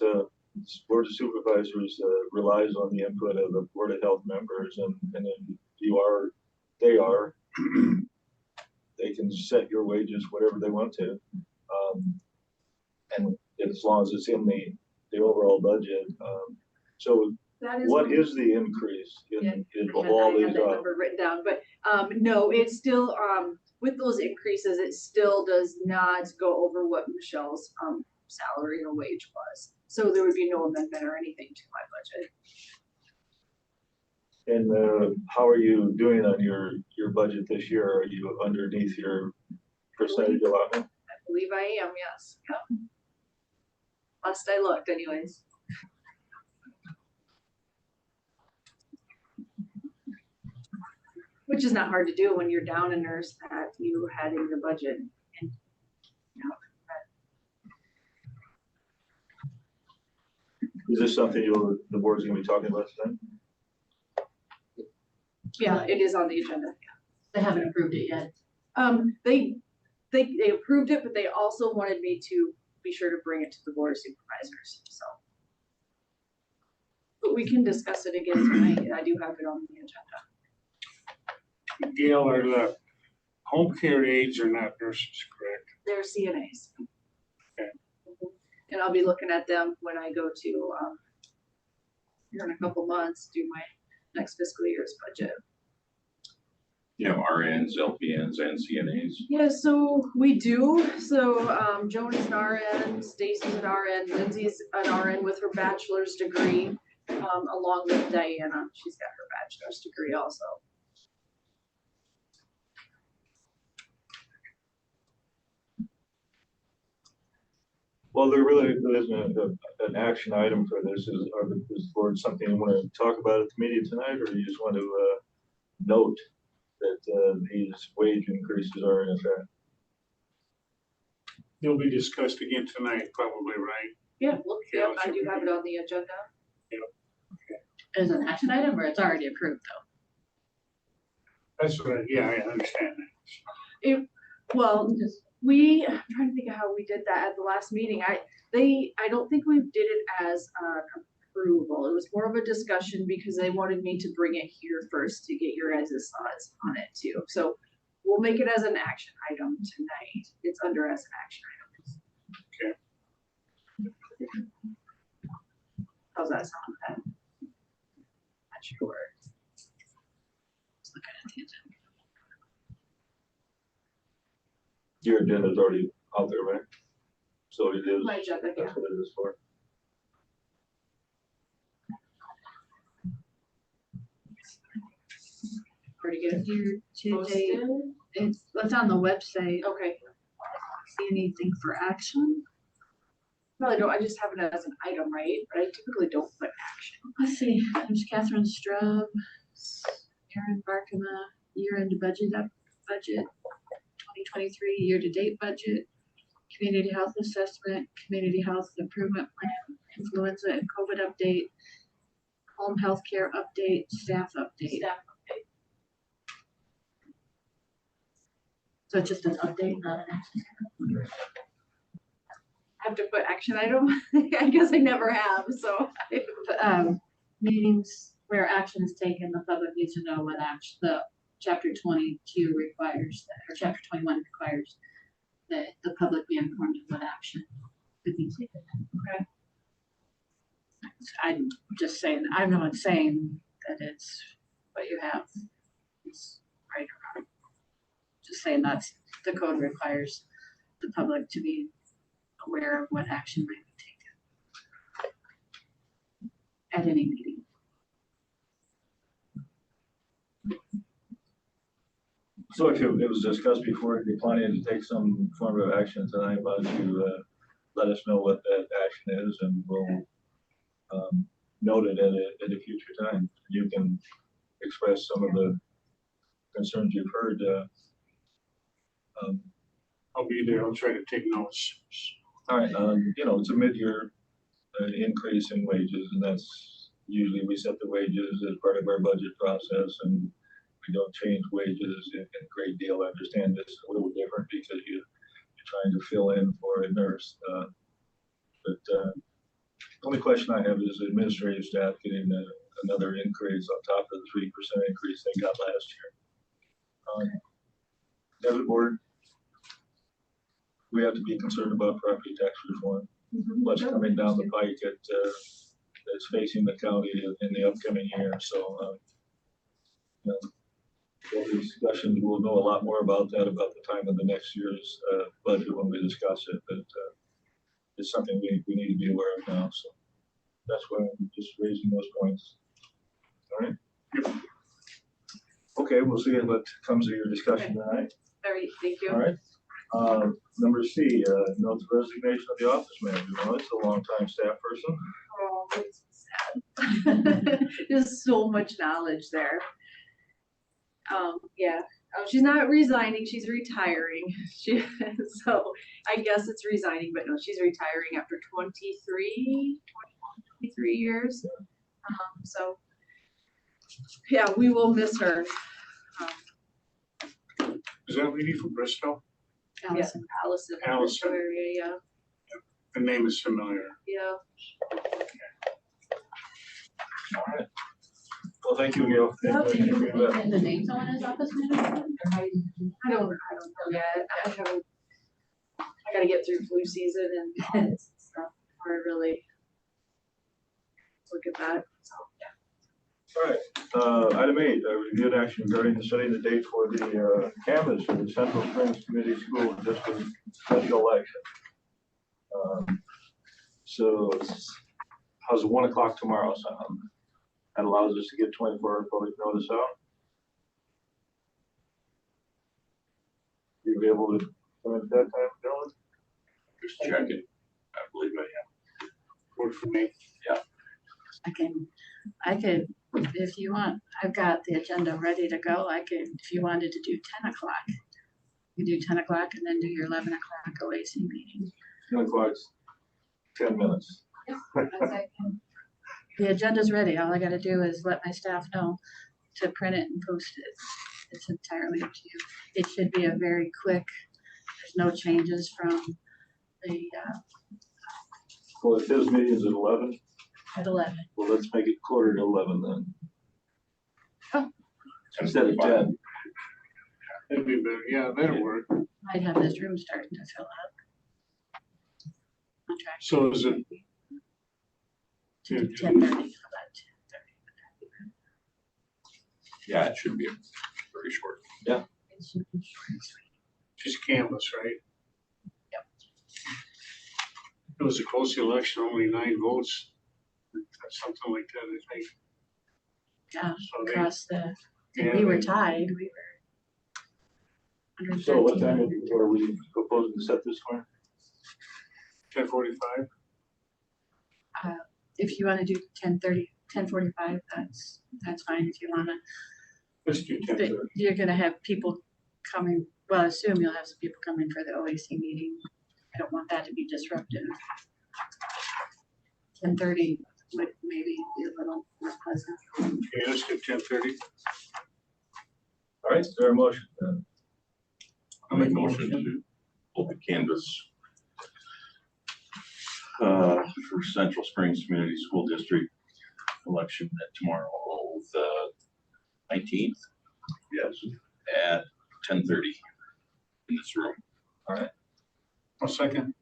Speaker 1: Board of Supervisors relies on the input of the Board of Health members, and then they can set your wages whatever they want to, and as long as it's in the overall budget. So what is the increase in all these?
Speaker 9: I have that number written down, but no, it's still with those increases, it still does not go over what Michelle's salary or wage was. So there would be no amendment or anything to my budget.
Speaker 1: And how are you doing on your budget this year? Are you underneath your percentage allotment?
Speaker 9: I believe I am, yes. Yeah. Last I looked, anyways. Which is not hard to do when you're down a nurse that you had in your budget. And,
Speaker 1: Is this something the board's going to be talking about today?
Speaker 9: yeah, it is on the agenda.
Speaker 4: They haven't approved it yet.
Speaker 9: They approved it, but they also wanted me to be sure to bring it to the Board of Supervisors. So, but we can discuss it again tonight. I do have it on the agenda.
Speaker 7: Gail, are the home care aides are not nurses, correct?
Speaker 9: They're CNAs.
Speaker 7: Okay.
Speaker 9: And I'll be looking at them when I go to, here in a couple months, do my next fiscal year's budget.
Speaker 2: You know, RNs, LPNs, and CNAs.
Speaker 9: Yeah, so we do. So Joan is an RN, Stacy's an RN, Lindsay's an RN with her bachelor's degree, along with Diana. She's got her bachelor's degree also.
Speaker 1: Well, there really isn't an action item for this. Is the board something you want to talk about at the meeting tonight, or you just want to note that these wage increases are in effect?
Speaker 7: They'll be discussed again tonight, probably, right?
Speaker 9: Yeah, well, yeah, I do have it on the agenda.
Speaker 7: Yep.
Speaker 4: as an action item, or it's already approved though?
Speaker 7: That's what, yeah, I understand that.
Speaker 9: Well, I'm trying to think of how we did that at the last meeting. I don't think we did it as approval. It was more of a discussion because they wanted me to bring it here first to get your guys' thoughts on it too. So we'll make it as an action item tonight. It's under as an action item. How's that sound then? Not sure. Just looking at the agenda.
Speaker 1: Your agenda's already out there, right? So it is.
Speaker 9: My agenda, yeah.
Speaker 1: That's what it is for.
Speaker 9: Pretty good.
Speaker 4: Year to
Speaker 9: Posted?
Speaker 4: date, it's on the website.
Speaker 9: Okay.
Speaker 4: See anything for action?
Speaker 9: Probably don't. I just have it as an item, right? But I typically don't put action.
Speaker 4: Let's see, there's Catherine Strub, Aaron Barkema, year-end budget 2023 year-to-date budget, community health assessment, community health improvement plan, influenza and COVID update, home health care update, staff update. So it's just an update, not an action.
Speaker 9: I have to put action item. I guess I never have. So
Speaker 4: Meetings where action is taken, the public needs to know what action, the chapter 22 requires that, or chapter 21 requires that the public be informed of what action could be taken.
Speaker 9: Okay.
Speaker 4: I'm just saying, I'm not saying that it's what you have is right or wrong. Just saying that's the code requires the public to be aware of what action might be taken at any meeting.
Speaker 1: So if it was discussed before, if you're planning to take some form of action tonight, why don't you let us know what that action is, and we'll note it at a future time. You can express some of the concerns you've heard.
Speaker 7: I'll be there. I'll try to take notes.
Speaker 1: All right, it's a mid-year increase in wages, and that's usually we set the wages as part of our budget process, and we don't change wages in a great deal. I understand this a little different because you're trying to fill in for a nurse. But the only question I have is administrative staff getting another increase on top of the 3% increase they got last year. Debit board, we have to be concerned about property tax reform. What's coming down the pike that's facing the county in the upcoming year. So, discussions, we'll know a lot more about that about the time of the next year's budget when we discuss it. But it's something we need to be aware of now. So that's why I'm just raising those points. All right. Okay, we'll see what comes of your discussion tonight.
Speaker 9: all right, thank you.
Speaker 1: All right. Number C, note the resignation of the office manager. Well, it's a long-time staff person.
Speaker 9: Oh, it's sad. There's so much knowledge there. Yeah. She's not resigning, she's retiring. So I guess it's resigning, but no, she's retiring after 23 years. So yeah, we will miss her.
Speaker 7: Is that lady from Bristol?
Speaker 4: Allison.
Speaker 9: Allison.
Speaker 7: Allison.
Speaker 9: Area, yeah.
Speaker 7: The name is familiar.
Speaker 9: Yeah.
Speaker 1: All right. Well, thank you, Neil.
Speaker 4: Well,
Speaker 1: Thank you for doing that.
Speaker 4: And the names on his office manager?
Speaker 9: I don't know yet. I gotta get through flu season and stuff before I really look at that. So, yeah.
Speaker 1: All right, item 8, review and action regarding the setting the date for the canvas for the Central Springs Community School District special election. So how's 1 o'clock tomorrow sound? That allows us to get 24-hour public notice out. You'll be able to come in at that time, Dylan?
Speaker 2: Just check it. I believe I am.
Speaker 7: Work for me.
Speaker 4: I could, if you want, I've got the agenda ready to go. If you wanted to do 10 o'clock, you do 10 o'clock and then do your 11 o'clock OAC meeting.
Speaker 1: 10 o'clock's 10 minutes.
Speaker 4: The agenda's ready. All I gotta do is let my staff know to print it and post it. It's entirely up to you. It should be a very quick, there's no changes from the,
Speaker 1: Well, if his meeting's at 11,
Speaker 4: at 11.
Speaker 1: well, let's make it quarter to 11 then.
Speaker 4: Oh.
Speaker 1: Instead of 10.
Speaker 7: That'd be better, yeah, that'll work.
Speaker 4: Might have this room starting to fill up. I'll try
Speaker 7: So is it,
Speaker 4: to do 10:30.
Speaker 2: Yeah, it should be very short.
Speaker 4: It should be short and sweet.
Speaker 7: just canvas, right?
Speaker 4: Yep.
Speaker 7: It was a close election, only 9 votes, something like that, I think.
Speaker 4: Yeah,
Speaker 7: So they-
Speaker 4: across the,
Speaker 7: Yeah,
Speaker 4: we were
Speaker 7: they-
Speaker 4: tied. We were.
Speaker 1: So what time
Speaker 4: 113.
Speaker 1: are we proposing to set this for?
Speaker 7: 10:45?
Speaker 4: If you want to do 10:30, 10:45, that's fine. If you want to,
Speaker 7: Let's do
Speaker 4: but
Speaker 7: 10:30.
Speaker 4: you're going to have people coming. Well, I assume you'll have some people coming for the OAC meeting. I don't want that to be disruptive. 10:30 would maybe be a little more pleasant.
Speaker 7: Okay, let's do 10:30.
Speaker 1: All right, is there a motion?
Speaker 2: I'll make a motion to hold the canvas for Central Springs Community School District election at tomorrow, the 19th. Yes. At 10:30 in this room.
Speaker 7: I'll second.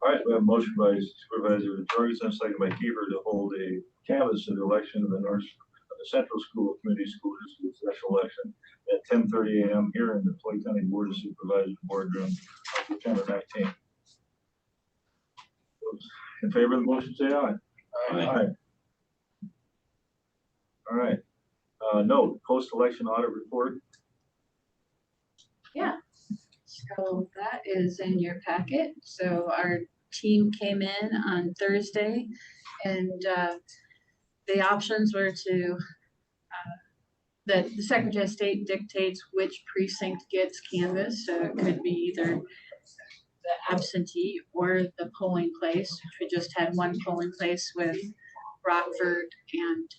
Speaker 1: All right, we have a motion by Supervisor Jorgensen, second by Keeper to hold a canvass of the election of the Central School Community School District special election at 10:30 a.m. here in the Floyd County Board of Supervisors boardroom on September 19th. Those in favor of the motion, say aye.
Speaker 2: Aye.
Speaker 1: All right. Note, post-election audit report.
Speaker 4: Yeah, so that is in your packet. So our team came in on Thursday and the options were to, the Secretary of State dictates which precinct gets canvassed. So it could be either the absentee or the polling place. We just had one polling place with Rockford and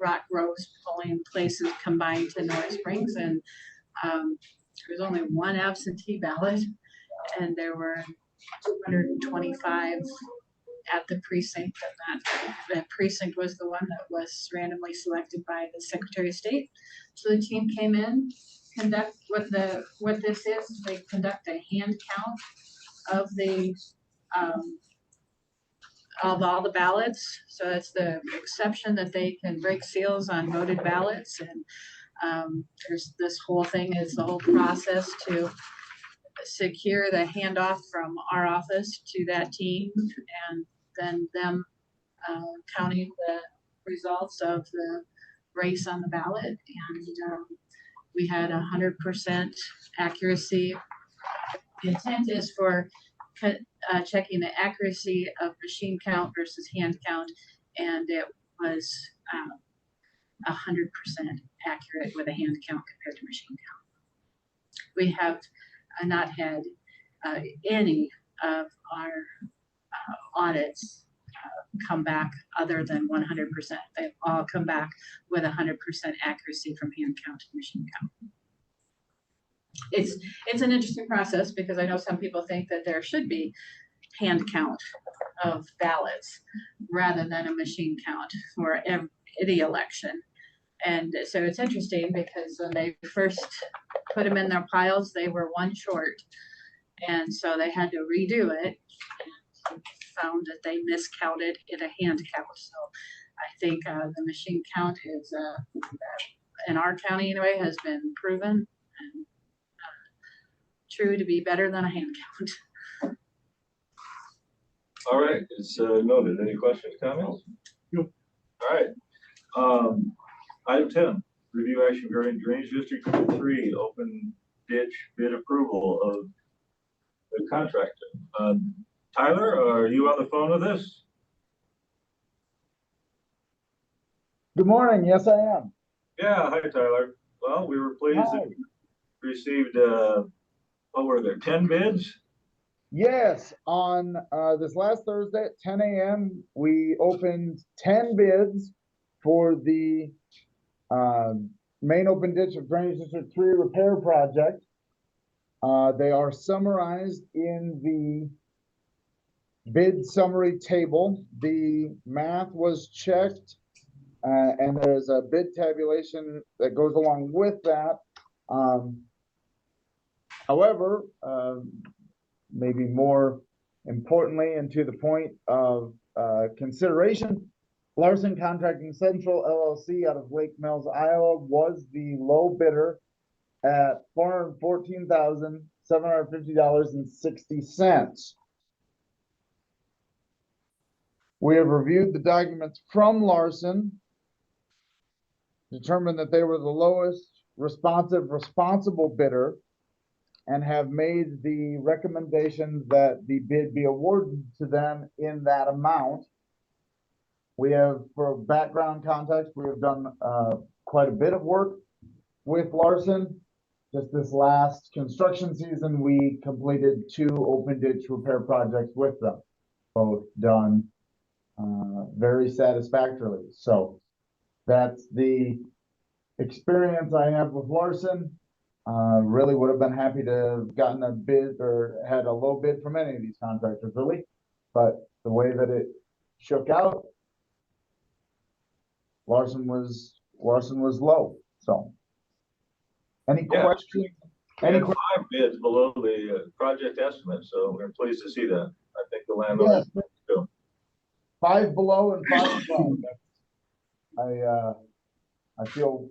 Speaker 4: Rock Rose polling places combined to North Springs, and there was only one absentee ballot, and there were 225 at the precinct, and that precinct was the one that was randomly selected by the Secretary of State. So the team came in, what this is, they conduct a hand count of the of all the ballots. So that's the exception that they can break seals on voted ballots. And there's this whole thing is the whole process to secure the handoff from our office to that team and then them counting the results of the race on the ballot. And we had 100% accuracy. The intent is for checking the accuracy of machine count versus hand count, and it was 100% accurate with a hand count compared to machine count. We have not had any of our audits come back other than 100%. They've all come back with 100% accuracy from hand count to machine count. It's an interesting process because I know some people think that there should be hand count of ballots rather than a machine count for any election. And so it's interesting because when they first put them in their piles, they were one short. And so they had to redo it and found that they miscounted in a hand count. So I think the machine count is, in our county anyway, has been proven and true to be better than a hand count.
Speaker 1: All right, it's noted. Any questions, comments?
Speaker 7: Nope.
Speaker 1: All right. Item 10, review action regarding Drainage District 3 open ditch bid approval of the contractor. Tyler, are you on the phone with us?
Speaker 10: Good morning. Yes, I am.
Speaker 1: Yeah, hi Tyler. Well, we were pleased that we received, what were there, 10 bids?
Speaker 10: Yes, on this last Thursday at 10 a.m., we opened 10 bids for the main open ditch of Drainage District 3 repair project. They are summarized in the bid summary table. The math was checked, and there's a bid tabulation that goes along with that. However, maybe more importantly and to the point of consideration, Larson Contracting Central LLC out of Lake Mills, Iowa was the low bidder at $414,750.60. We have reviewed the documents from Larson, determined that they were the lowest responsible bidder, and have made the recommendation that the bid be awarded to them in that amount. We have, for background context, we have done quite a bit of work with Larson. Just this last construction season, we completed 2 open ditch repair projects with them, both done very satisfactorily. So that's the experience I have with Larson. Really would have been happy to have gotten a bid or had a low bid from any of these contractors, really. But the way that it shook out, Larson was low. So any questions?
Speaker 1: And 5 bids below the project estimate, so we're pleased to see that. I think the landowner.
Speaker 10: Yes. 5 below and 5 above. I feel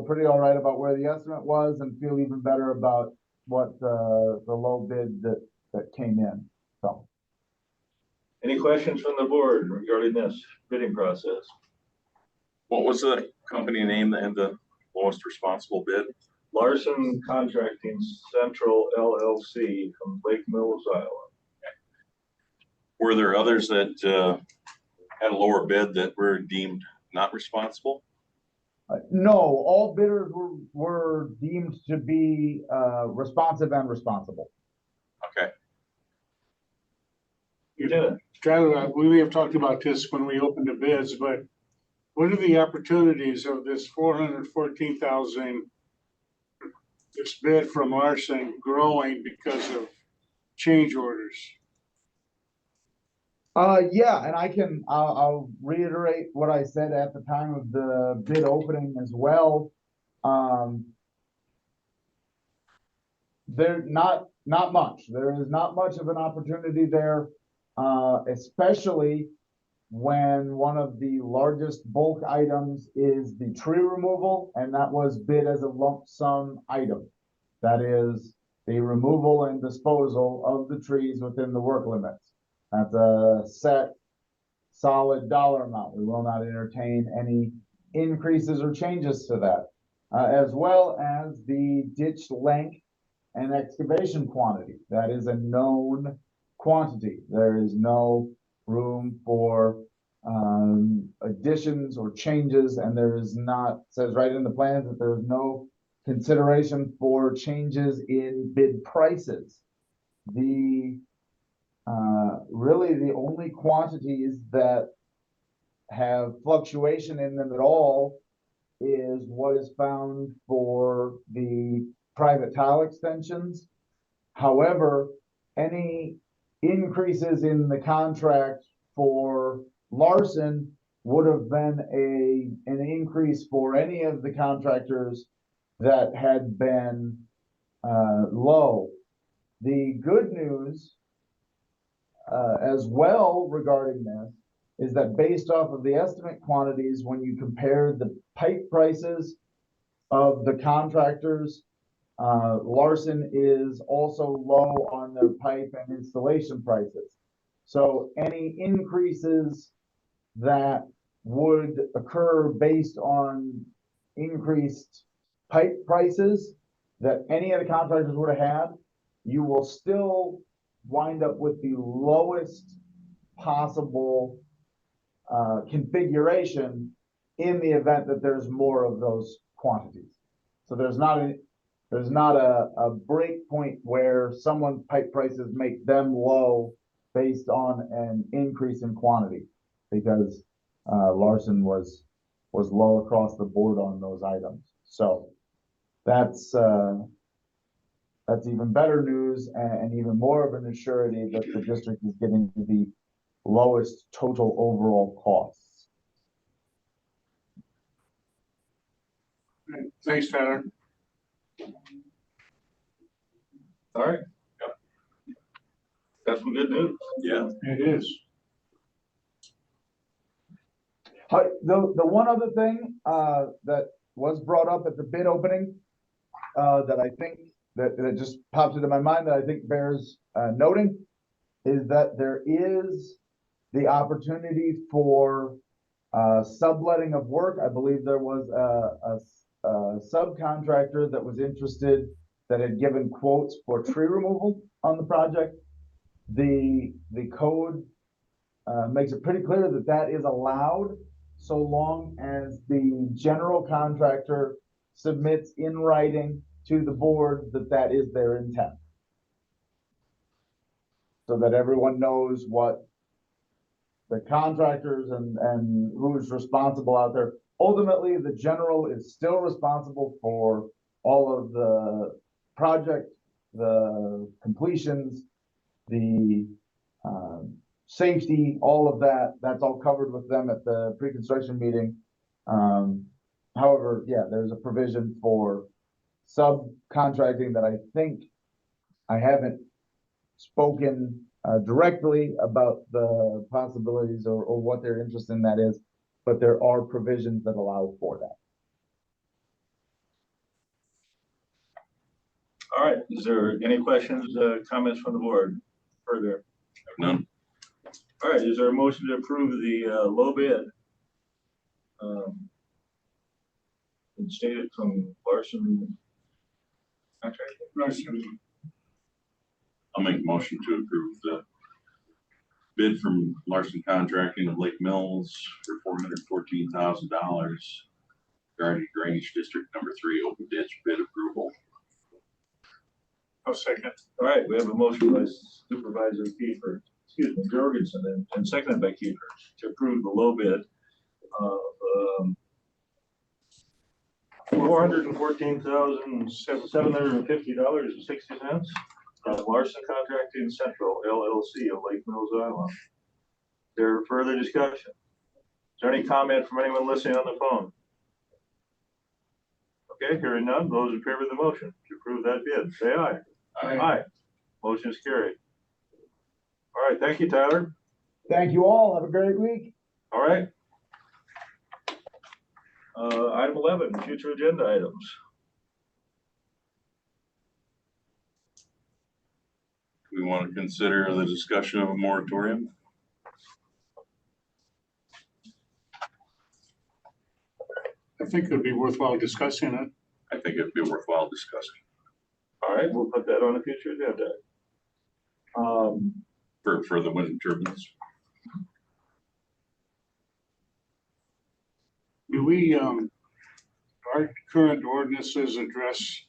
Speaker 10: pretty all right about where the estimate was, and feel even better about what the low bid that came in. So,
Speaker 1: Any questions from the board regarding this bidding process?
Speaker 2: What was the company name that had the lowest responsible bid?
Speaker 1: Larson Contracting Central LLC from Lake Mills, Iowa.
Speaker 2: Were there others that had a lower bid that were deemed not responsible?
Speaker 10: no, all bidders were deemed to be responsive and responsible.
Speaker 2: Okay.
Speaker 1: Lieutenant.
Speaker 7: Tyler, we may have talked about this when we opened the bids, but what are the opportunities of this 414,000, this bid from Larson growing because of change orders?
Speaker 10: Yeah, and I'll reiterate what I said at the time of the bid opening as well. There not much. There is not much of an opportunity there, especially when one of the largest bulk items is the tree removal, and that was bid as a lump sum item. That is the removal and disposal of the trees within the work limits. That's a set, solid dollar amount. We will not entertain any increases or changes to that, as well as the ditch length and excavation quantity. That is a known quantity. There is no room for additions or changes, and there is not, says right in the plans that there is no consideration for changes in bid prices. The really the only quantities that have fluctuation in them at all is what is found for the private tile extensions. However, any increases in the contract for Larson would have been an increase for any of the contractors that had been low. The good news as well regarding this is that based off of the estimate quantities, when you compare the pipe prices of the contractors, Larson is also low on their pipe and installation prices. So any increases that would occur based on increased pipe prices that any of the contractors would have had, you will still wind up with the lowest possible configuration in the event that there's more of those quantities. So there's not there's not a break point where someone's pipe prices make them low based on an increase in quantity, because Larson was low across the board on those items. So that's even better news, and even more of an assurity that the district is getting the lowest total overall costs.
Speaker 7: Thanks, Tyler.
Speaker 1: All right. That's some good news.
Speaker 2: Yeah.
Speaker 7: It is.
Speaker 10: The one other thing that was brought up at the bid opening that I think that just popped into my mind that I think bears noting is that there is the opportunity for subletting of work. I believe there was a subcontractor that was interested that had given quotes for tree removal on the project. The code makes it pretty clear that that is allowed so long as the general contractor submits in writing to the board that that is their intent, so that everyone knows what the contractors and who's responsible out there. Ultimately, the general is still responsible for all of the project, the completions, the safety, all of that. That's all covered with them at the pre-construction meeting. However, yeah, there's a provision for subcontracting that I think I haven't spoken directly about the possibilities or what their interest in that is, but there are provisions that allow for that.
Speaker 1: All right, is there any questions, comments from the board further?
Speaker 2: None.
Speaker 1: All right, is there a motion to approve the low bid? Stated from Larson Contracting.
Speaker 2: I'll make a motion to approve the bid from Larson Contracting of Lake Mills for $414,000 regarding Drainage District Number 3 open ditch bid approval.
Speaker 7: I'll second.
Speaker 1: All right, we have a motion by Supervisor Kiefer, Jorgensen, and seconded by Kiefer to approve the low bid of $414,750.60. Larson Contracting Central LLC of Lake Mills, Iowa. Is there further discussion? Is there any comment from anyone listening on the phone? Okay, hearing none, those in favor of the motion to approve that bid, say aye.
Speaker 2: Aye.
Speaker 1: Aye. Motion is carried. All right, thank you, Tyler.
Speaker 10: Thank you all. Have a great week.
Speaker 1: All right. Item 11, future agenda items.
Speaker 2: We want to consider the discussion of a moratorium.
Speaker 7: I think it'd be worthwhile discussing it.
Speaker 2: I think it'd be worthwhile discussing
Speaker 1: All right, we'll put that on a future agenda.
Speaker 2: for the wind turbines.
Speaker 7: Do we, our current ordinances address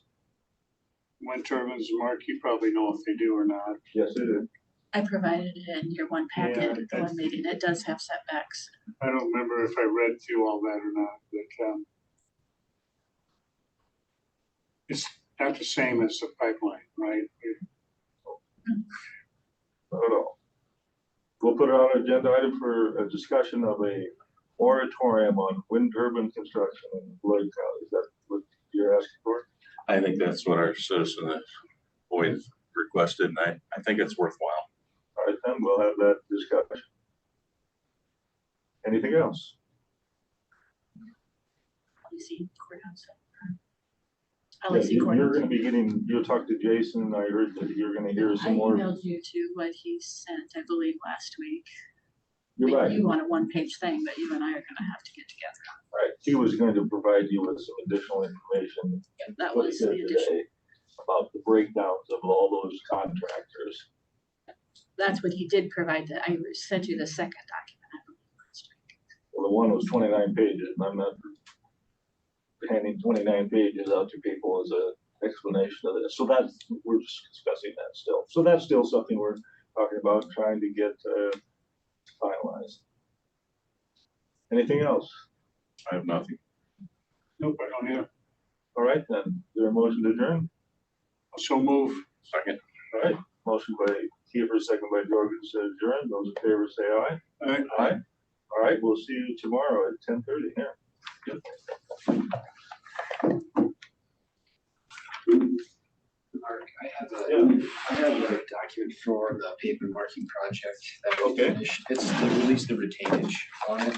Speaker 7: wind turbines? Mark, you probably know if they do or not.
Speaker 1: Yes, it is.
Speaker 4: I provided it in your one packet
Speaker 7: Yeah,
Speaker 4: at the one meeting. It does have setbacks.
Speaker 7: I don't remember if I read through all that or not, but it's not the same as the pipeline, right?
Speaker 1: Not at all. We'll put it on an agenda item for a discussion of a moratorium on wind turbine construction in Floyd Co. Is that what you're asking for?
Speaker 2: I think that's what our citizen Boyd requested, and I think it's worthwhile.
Speaker 1: All right, then we'll have that discussion. Anything else?
Speaker 4: You see, courthouse.
Speaker 1: Yeah,
Speaker 4: LAC
Speaker 1: you're
Speaker 4: courthouse.
Speaker 1: going to be getting, you'll talk to Jason. I heard that you're going to hear
Speaker 4: I
Speaker 1: some more.
Speaker 4: emailed you to what he sent, I believe, last week.
Speaker 1: You're
Speaker 4: But
Speaker 1: right.
Speaker 4: you want a one-page thing, but you and I are gonna have to get together.
Speaker 1: Right. He was going to provide you with some additional information.
Speaker 4: That
Speaker 1: what
Speaker 4: was
Speaker 1: he
Speaker 4: the
Speaker 1: did
Speaker 4: addition.
Speaker 1: today about the breakdowns of all those contractors.
Speaker 4: That's what he did provide. I sent you the second document. I believe, last week.
Speaker 1: Well, the one was 29 pages, and I'm not handing 29 pages out to people as a explanation of this. So that's, we're just discussing that still. So that's still something we're talking about, trying to get finalized. Anything else?
Speaker 2: I have nothing.
Speaker 7: Nope, I don't have.
Speaker 1: All right, then, is there a motion to adjourn?
Speaker 7: So move.
Speaker 2: Second.
Speaker 1: All right, motion by Kiefer, second by Jorgens to adjourn. Those in favor say aye.
Speaker 7: Aye.
Speaker 1: Aye. All right, we'll see you tomorrow at 10:30 here.
Speaker 11: Mark, I have a document for the pavement marking project that we
Speaker 1: Okay.
Speaker 11: finished. It's the release the retainage on it.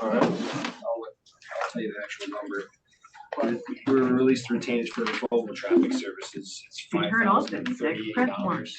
Speaker 1: All right,
Speaker 11: I'll tell you the actual number. But we released the retainage for mobile traffic services. It's
Speaker 5: To turn off the stick, press 1.
Speaker 11: $5,038.